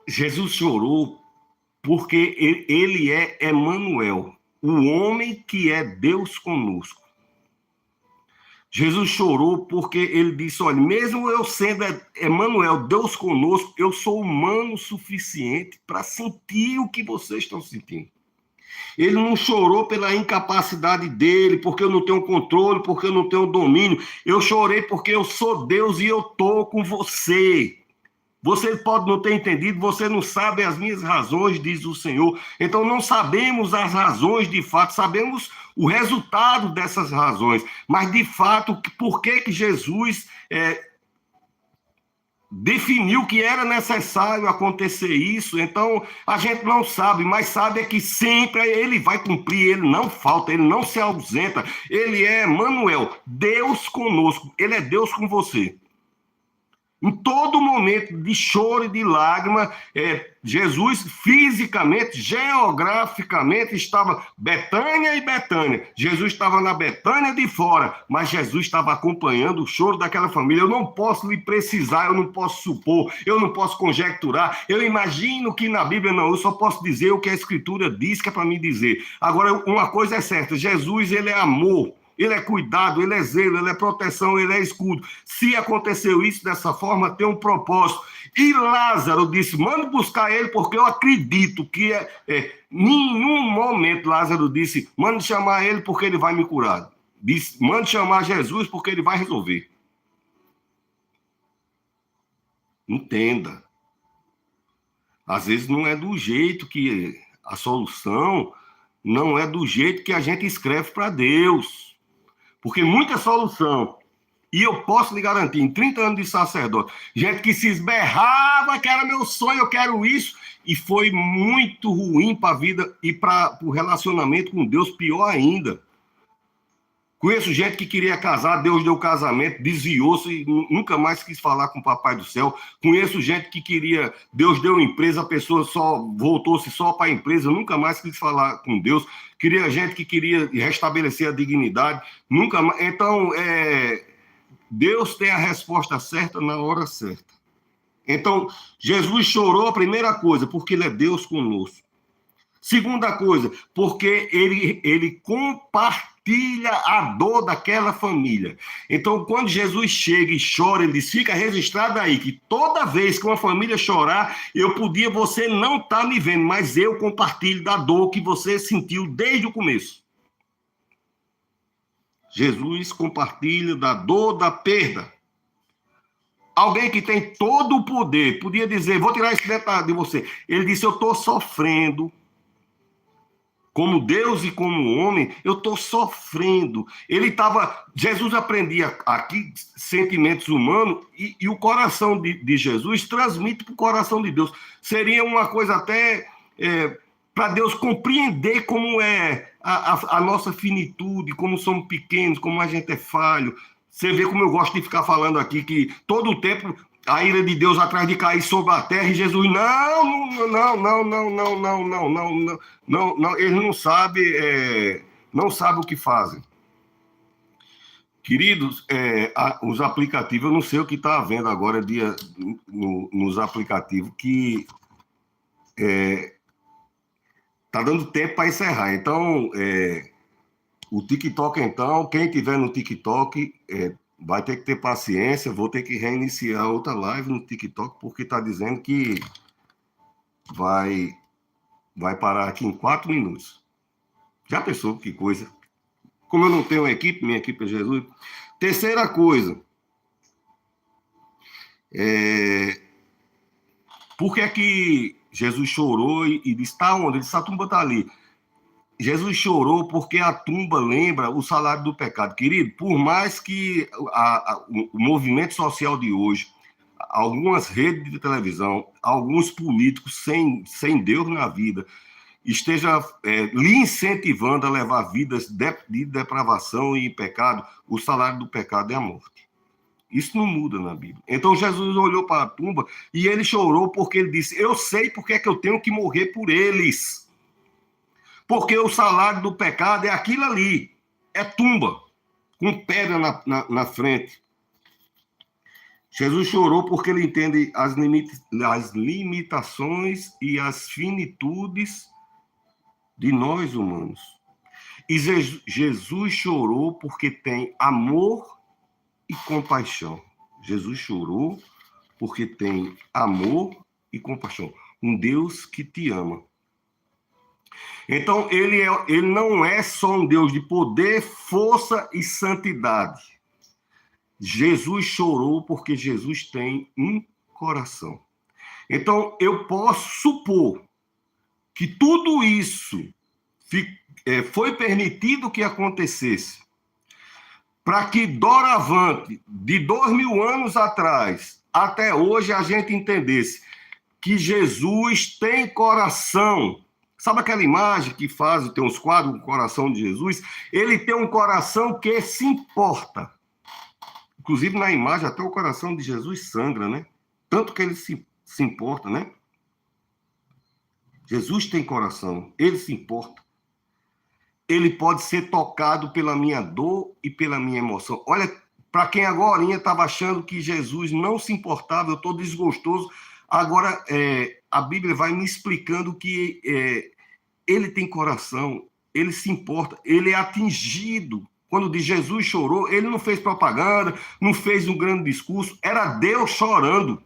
Jesus chorou porque ele é Emanuel, o homem que é Deus conosco. Jesus chorou porque ele disse, olha, mesmo eu sendo Emanuel, Deus conosco, eu sou humano o suficiente para sentir o que vocês estão sentindo. Ele não chorou pela incapacidade dele, porque eu não tenho controle, porque eu não tenho domínio. Eu chorei porque eu sou Deus e eu estou com você. Você pode não ter entendido, você não sabe as minhas razões, diz o Senhor. Então não sabemos as razões de fato, sabemos o resultado dessas razões. Mas de fato, por que Jesus definiu que era necessário acontecer isso? Então a gente não sabe, mas sabe é que sempre ele vai cumprir, ele não falta, ele não se ausenta. Ele é Emanuel, Deus conosco, ele é Deus com você. Em todo momento de choro e de lágrima, Jesus fisicamente, geograficamente, estava Betânia e Betânia. Jesus estava na Betânia de fora, mas Jesus estava acompanhando o choro daquela família. Eu não posso lhe precisar, eu não posso supor, eu não posso conjecturar. Eu imagino que na Bíblia não, eu só posso dizer o que a Escritura diz que é para me dizer. Agora, uma coisa é certa, Jesus, ele é amor. Ele é cuidado, ele é zelo, ele é proteção, ele é escudo. Se aconteceu isso dessa forma, tem um propósito. E Lázaro disse, manda buscar ele, porque eu acredito que nenhum momento Lázaro disse, manda chamar ele porque ele vai me curar. Disse, manda chamar Jesus porque ele vai resolver. Entenda. Às vezes não é do jeito que a solução, não é do jeito que a gente escreve para Deus. Porque muita solução, e eu posso lhe garantir, em 30 anos de sacerdote, gente que se esberrava, que era meu sonho, eu quero isso, e foi muito ruim para a vida e para o relacionamento com Deus, pior ainda. Conheço gente que queria casar, Deus deu casamento, desviou-se e nunca mais quis falar com o Papai do Céu. Conheço gente que queria, Deus deu empresa, a pessoa só voltou-se só para a empresa, nunca mais quis falar com Deus. Queria gente que queria restabelecer a dignidade, nunca mais. Então, Deus tem a resposta certa na hora certa. Então, Jesus chorou a primeira coisa, porque ele é Deus conosco. Segunda coisa, porque ele compartilha a dor daquela família. Então, quando Jesus chega e chora, ele diz, fica registrado aí, que toda vez que uma família chorar, você não está me vendo, mas eu compartilho da dor que você sentiu desde o começo. Jesus compartilha da dor da perda. Alguém que tem todo o poder, podia dizer, vou tirar esse detalhe de você. Ele disse, eu estou sofrendo. Como Deus e como homem, eu estou sofrendo. Jesus aprendia aqui sentimentos humanos e o coração de Jesus transmite para o coração de Deus. Seria uma coisa até para Deus compreender como é a nossa finitude, como somos pequenos, como a gente é falho. Você vê como eu gosto de ficar falando aqui, que todo o tempo a ira de Deus atrás de cair sobre a terra e Jesus, não, eles não sabem o que fazem. Queridos, os aplicativos, eu não sei o que está havendo agora nos aplicativos, que está dando tempo para encerrar. Então, o TikTok, então, quem tiver no TikTok, vai ter que ter paciência, vou ter que reiniciar outra live no TikTok, porque está dizendo que vai parar aqui em 4 minutos. Já pensou que coisa? Como eu não tenho equipe, minha equipe é Jesus. Terceira coisa. Por que é que Jesus chorou e disse, está onde? Ele disse, a tumba está ali. Jesus chorou porque a tumba lembra o salário do pecado. Querido, por mais que o movimento social de hoje, algumas redes de televisão, alguns políticos sem Deus na vida, esteja lhe incentivando a levar vidas de depravação e pecado, o salário do pecado é a morte. Isso não muda na Bíblia. Então Jesus olhou para a tumba e ele chorou porque ele disse, eu sei porque é que eu tenho que morrer por eles. Porque o salário do pecado é aquilo ali, é tumba, com pedra na frente. Jesus chorou porque ele entende as limitações e as finitudes de nós humanos. E Jesus chorou porque tem amor e compaixão. Jesus chorou porque tem amor e compaixão. Um Deus que te ama. Então, ele não é só um Deus de poder, força e santidade. Jesus chorou porque Jesus tem um coração. Então, eu posso supor que tudo isso foi permitido que acontecesse para que doravante, de 2000 anos atrás, até hoje, a gente entendesse que Jesus tem coração. Sabe aquela imagem que tem uns quadros do coração de Jesus? Ele tem um coração que se importa. Inclusive, na imagem, até o coração de Jesus sangra, né? Tanto que ele se importa, né? Jesus tem coração, ele se importa. Ele pode ser tocado pela minha dor e pela minha emoção. Olha, para quem agora estava achando que Jesus não se importava, eu estou desgostoso. Agora, a Bíblia vai me explicando que ele tem coração, ele se importa, ele é atingido. Quando diz Jesus chorou, ele não fez propaganda, não fez um grande discurso, era Deus chorando.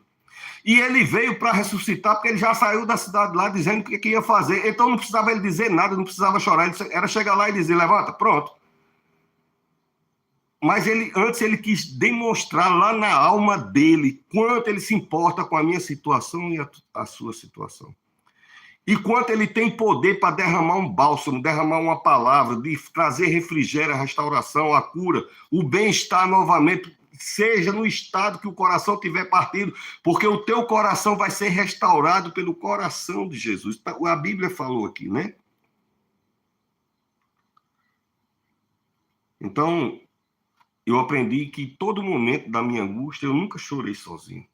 E ele veio para ressuscitar, porque ele já saiu da cidade lá dizendo o que ia fazer. Então não precisava ele dizer nada, não precisava chorar, era chegar lá e dizer, levanta, pronto. Mas antes ele quis demonstrar lá na alma dele quanto ele se importa com a minha situação e a sua situação. E quanto ele tem poder para derramar um bálsamo, derramar uma palavra, de trazer refrigério, a restauração, a cura, o bem-estar novamente, seja no estado que o coração tiver partido, porque o teu coração vai ser restaurado pelo coração de Jesus. A Bíblia falou aqui, né? Então, eu aprendi que todo momento da minha angústia, eu nunca chorei sozinho.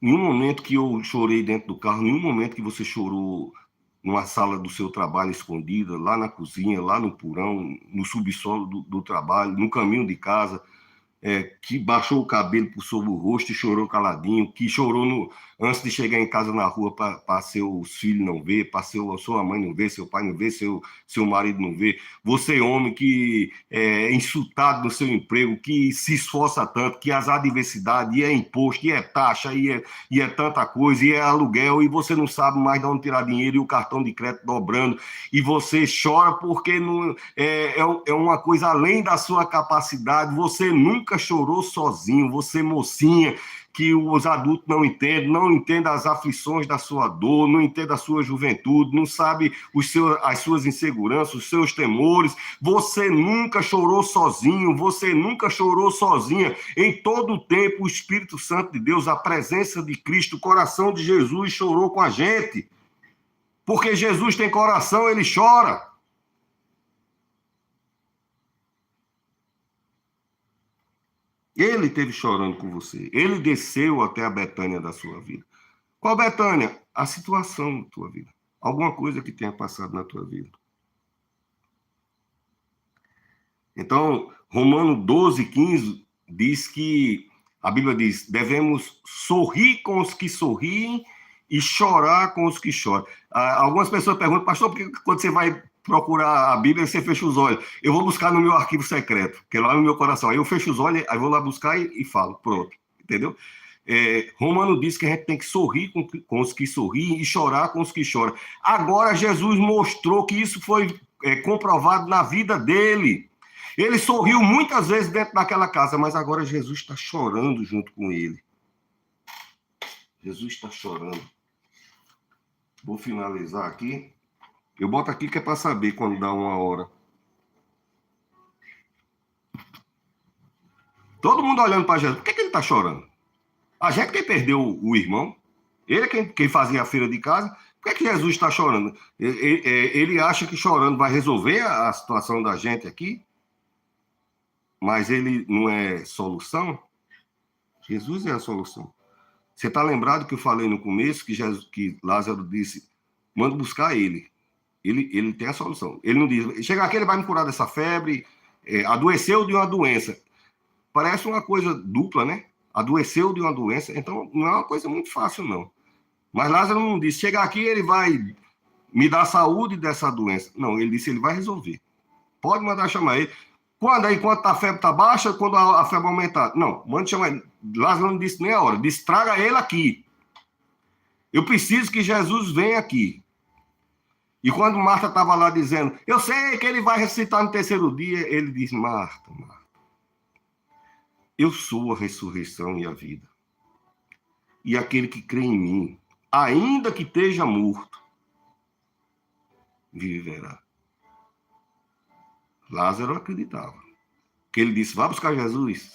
Nenhum momento que eu chorei dentro do carro, nenhum momento que você chorou numa sala do seu trabalho escondida, lá na cozinha, lá no porão, no subsolo do trabalho, no caminho de casa. que baixou o cabelo por sobre o rosto e chorou caladinho, que chorou antes de chegar em casa na rua para seus filhos não ver, para sua mãe não ver, seu pai não ver, seu marido não ver. Você, homem, que é insultado no seu emprego, que se esforça tanto, que as adversidades, e é imposto, e é taxa, e é tanta coisa, e é aluguel, e você não sabe mais de onde tirar dinheiro, e o cartão de crédito dobrando, e você chora porque não, é uma coisa além da sua capacidade. Você nunca chorou sozinho, você, mocinha, que os adultos não entendem as aflições da sua dor, não entendem a sua juventude, não sabe as suas inseguranças, os seus temores. Você nunca chorou sozinho, você nunca chorou sozinha. Em todo o tempo, o Espírito Santo de Deus, a presença de Cristo, o coração de Jesus chorou com a gente. Porque Jesus tem coração, ele chora. Ele esteve chorando com você. Ele desceu até a Betânia da sua vida. Qual Betânia? A situação da tua vida. Alguma coisa que tenha passado na tua vida. Então, Romano 12:15 diz que, a Bíblia diz, devemos sorrir com os que sorriem e chorar com os que choram. Algumas pessoas perguntam, pastor, por que quando você vai procurar a Bíblia, você fecha os olhos? Eu vou buscar no meu arquivo secreto, que é lá no meu coração. Aí eu fecho os olhos, aí vou lá buscar e falo, pronto, entendeu? Romano diz que a gente tem que sorrir com os que sorriem e chorar com os que choram. Agora Jesus mostrou que isso foi comprovado na vida dele. Ele sorriu muitas vezes dentro daquela casa, mas agora Jesus está chorando junto com ele. Jesus está chorando. Vou finalizar aqui. Eu boto aqui que é para saber quando dá uma hora. Todo mundo olhando para Jesus. Por que ele está chorando? A gente quem perdeu o irmão. Ele é quem fazia a feira de casa. Por que Jesus está chorando? Ele acha que chorando vai resolver a situação da gente aqui? Mas ele não é solução? Jesus é a solução. Você está lembrado que eu falei no começo que Lázaro disse, manda buscar ele. Ele tem a solução. Ele não diz, chega aqui, ele vai me curar dessa febre, adoeceu de uma doença. Parece uma coisa dupla, né? Adoeceu de uma doença, então não é uma coisa muito fácil, não. Mas Lázaro não disse, chega aqui, ele vai me dar saúde dessa doença. Não, ele disse, ele vai resolver. Pode mandar chamar ele. Enquanto a febre está baixa, quando a febre aumentar? Não, manda chamar ele. Lázaro não disse nem a hora, disse, traga ele aqui. Eu preciso que Jesus venha aqui. E quando Marta estava lá dizendo, eu sei que ele vai ressuscitar no terceiro dia, ele disse, Marta, eu sou a ressurreição e a vida. E aquele que crê em mim, ainda que esteja morto, viverá. Lázaro acreditava. Que ele disse, vá buscar Jesus.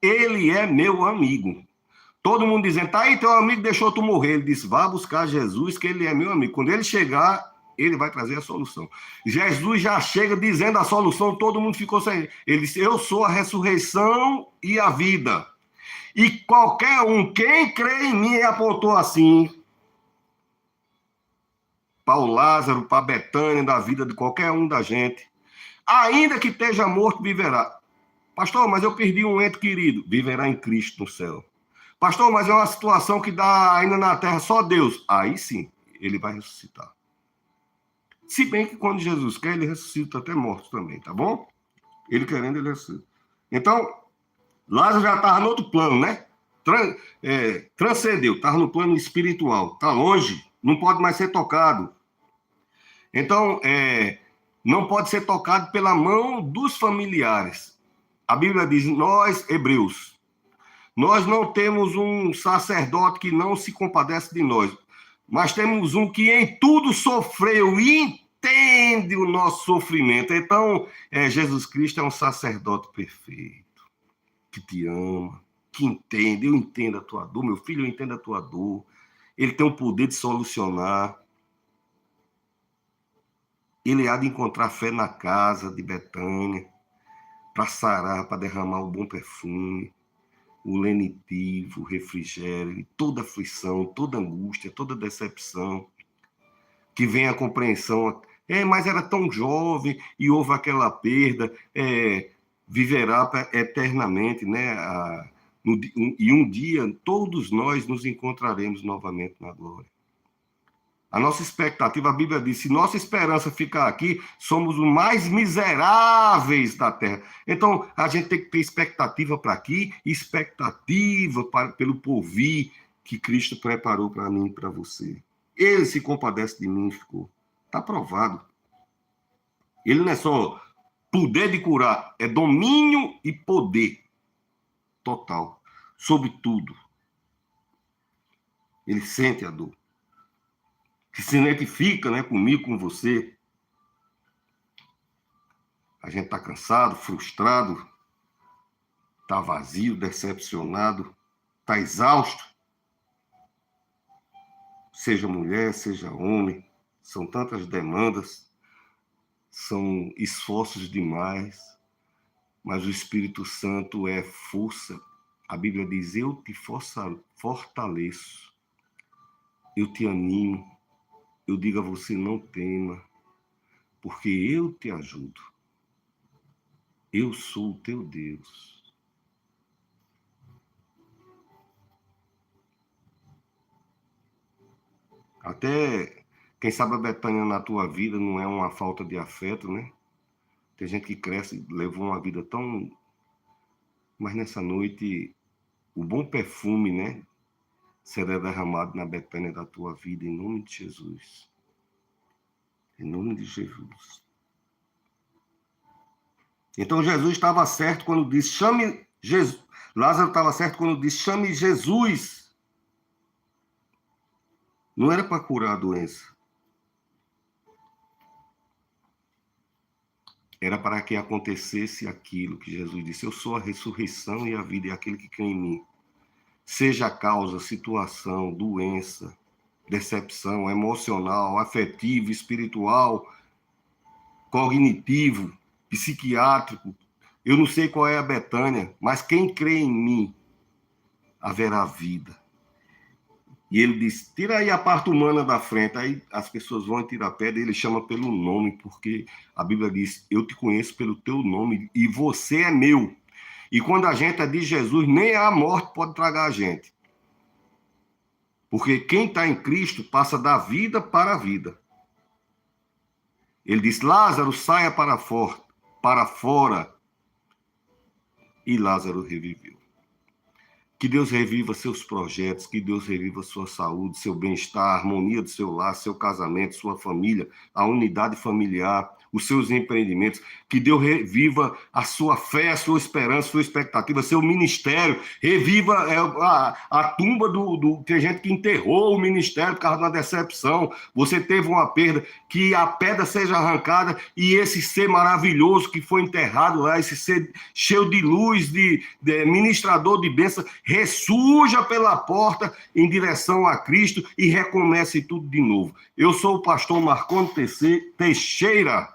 Ele é meu amigo. Todo mundo dizendo, tá aí, teu amigo deixou tu morrer. Ele disse, vá buscar Jesus, que ele é meu amigo. Quando ele chegar, ele vai trazer a solução. Jesus já chega dizendo a solução, todo mundo ficou sem. Ele disse, eu sou a ressurreição e a vida. E qualquer um, quem crê em mim, apontou assim, para o Lázaro, para a Betânia, da vida de qualquer um da gente. Ainda que esteja morto, viverá. Pastor, mas eu perdi um ente querido. Viverá em Cristo no céu. Pastor, mas é uma situação que dá ainda na terra só Deus. Aí sim, ele vai ressuscitar. Se bem que quando Jesus quer, ele ressuscita até morto também, tá bom? Ele querendo, ele ressuscita. Então, Lázaro já estava no outro plano, né? Transcendeu, estava no plano espiritual. Está longe, não pode mais ser tocado. Então, não pode ser tocado pela mão dos familiares. A Bíblia diz, nós, hebreus, nós não temos um sacerdote que não se compadece de nós, mas temos um que em tudo sofreu e entende o nosso sofrimento. Então, Jesus Cristo é um sacerdote perfeito, que te ama, que entende. Eu entendo a tua dor, meu filho, eu entendo a tua dor. Ele tem o poder de solucionar. Ele há de encontrar fé na casa de Betânia, para sarar, para derramar o bom perfume, o lenitivo, o refrigério, toda aflição, toda angústia, toda decepção, que vem a compreensão, mas era tão jovem e houve aquela perda, viverá eternamente, né? E um dia todos nós nos encontraremos novamente na glória. A nossa expectativa, a Bíblia diz, se nossa esperança ficar aqui, somos os mais miseráveis da terra. Então, a gente tem que ter expectativa para aqui, expectativa pelo porvir que Cristo preparou para mim e para você. Ele se compadece de mim, ficou. Está provado. Ele não é só poder de curar, é domínio e poder total sobre tudo. Ele sente a dor. Que se identifica, né, comigo, com você. A gente está cansado, frustrado, está vazio, decepcionado, está exausto. Seja mulher, seja homem, são tantas demandas, são esforços demais, mas o Espírito Santo é força. A Bíblia diz, eu te fortaleço, eu te animo, eu digo a você, não tema, porque eu te ajudo. Eu sou o teu Deus. Até, quem sabe a Betânia na tua vida não é uma falta de afeto, né? Tem gente que cresce e levou uma vida tão... Mas nessa noite, o bom perfume, né? Será derramado na Betânia da tua vida, em nome de Jesus. Em nome de Jesus. Então Jesus estava certo quando disse, chame Jesus. Lázaro estava certo quando disse, chame Jesus. Não era para curar a doença. Era para que acontecesse aquilo que Jesus disse, eu sou a ressurreição e a vida, e aquele que crê em mim. Seja a causa, situação, doença, decepção emocional, afetivo, espiritual, cognitivo, psiquiátrico. Eu não sei qual é a Betânia, mas quem crê em mim, haverá vida. E ele diz, tira aí a parte humana da frente. Aí as pessoas vão tirar pedra e ele chama pelo nome, porque a Bíblia diz, eu te conheço pelo teu nome e você é meu. E quando a gente é de Jesus, nem a morte pode tragar a gente. Porque quem está em Cristo passa da vida para a vida. Ele diz, Lázaro, saia para fora. E Lázaro reviveu. Que Deus reviva seus projetos, que Deus reviva sua saúde, seu bem-estar, a harmonia do seu lar, seu casamento, sua família, a unidade familiar, os seus empreendimentos. Que Deus reviva a sua fé, a sua esperança, a sua expectativa, seu ministério. Reviva a tumba tem gente que enterrou o ministério por causa de uma decepção. Você teve uma perda, que a pedra seja arrancada e esse ser maravilhoso que foi enterrado lá, esse ser cheio de luz, de ministrador de bênção, ressurja pela porta em direção a Cristo e recomece tudo de novo. Eu sou o pastor Marconi Teixeira.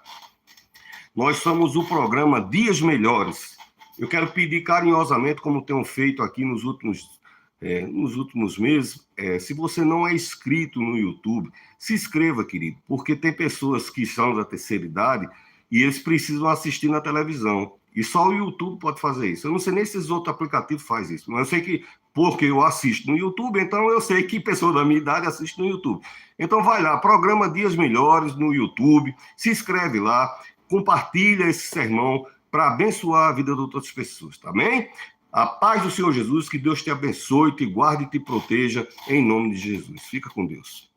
Nós somos o programa Dias Melhores. Eu quero pedir carinhosamente, como tenho feito aqui nos últimos meses, se você não é inscrito no YouTube, se inscreva, querido, porque tem pessoas que são da terceira idade e eles precisam assistir na televisão. E só o YouTube pode fazer isso. Eu não sei nem se esses outros aplicativos fazem isso, mas eu sei que, porque eu assisto no YouTube, então eu sei que pessoas da minha idade assistem no YouTube. Então vai lá, programa Dias Melhores no YouTube, se inscreve lá, compartilha esse sermão para abençoar a vida de outras pessoas, tá bem? A paz do Senhor Jesus, que Deus te abençoe, te guarde e te proteja, em nome de Jesus. Fica com Deus.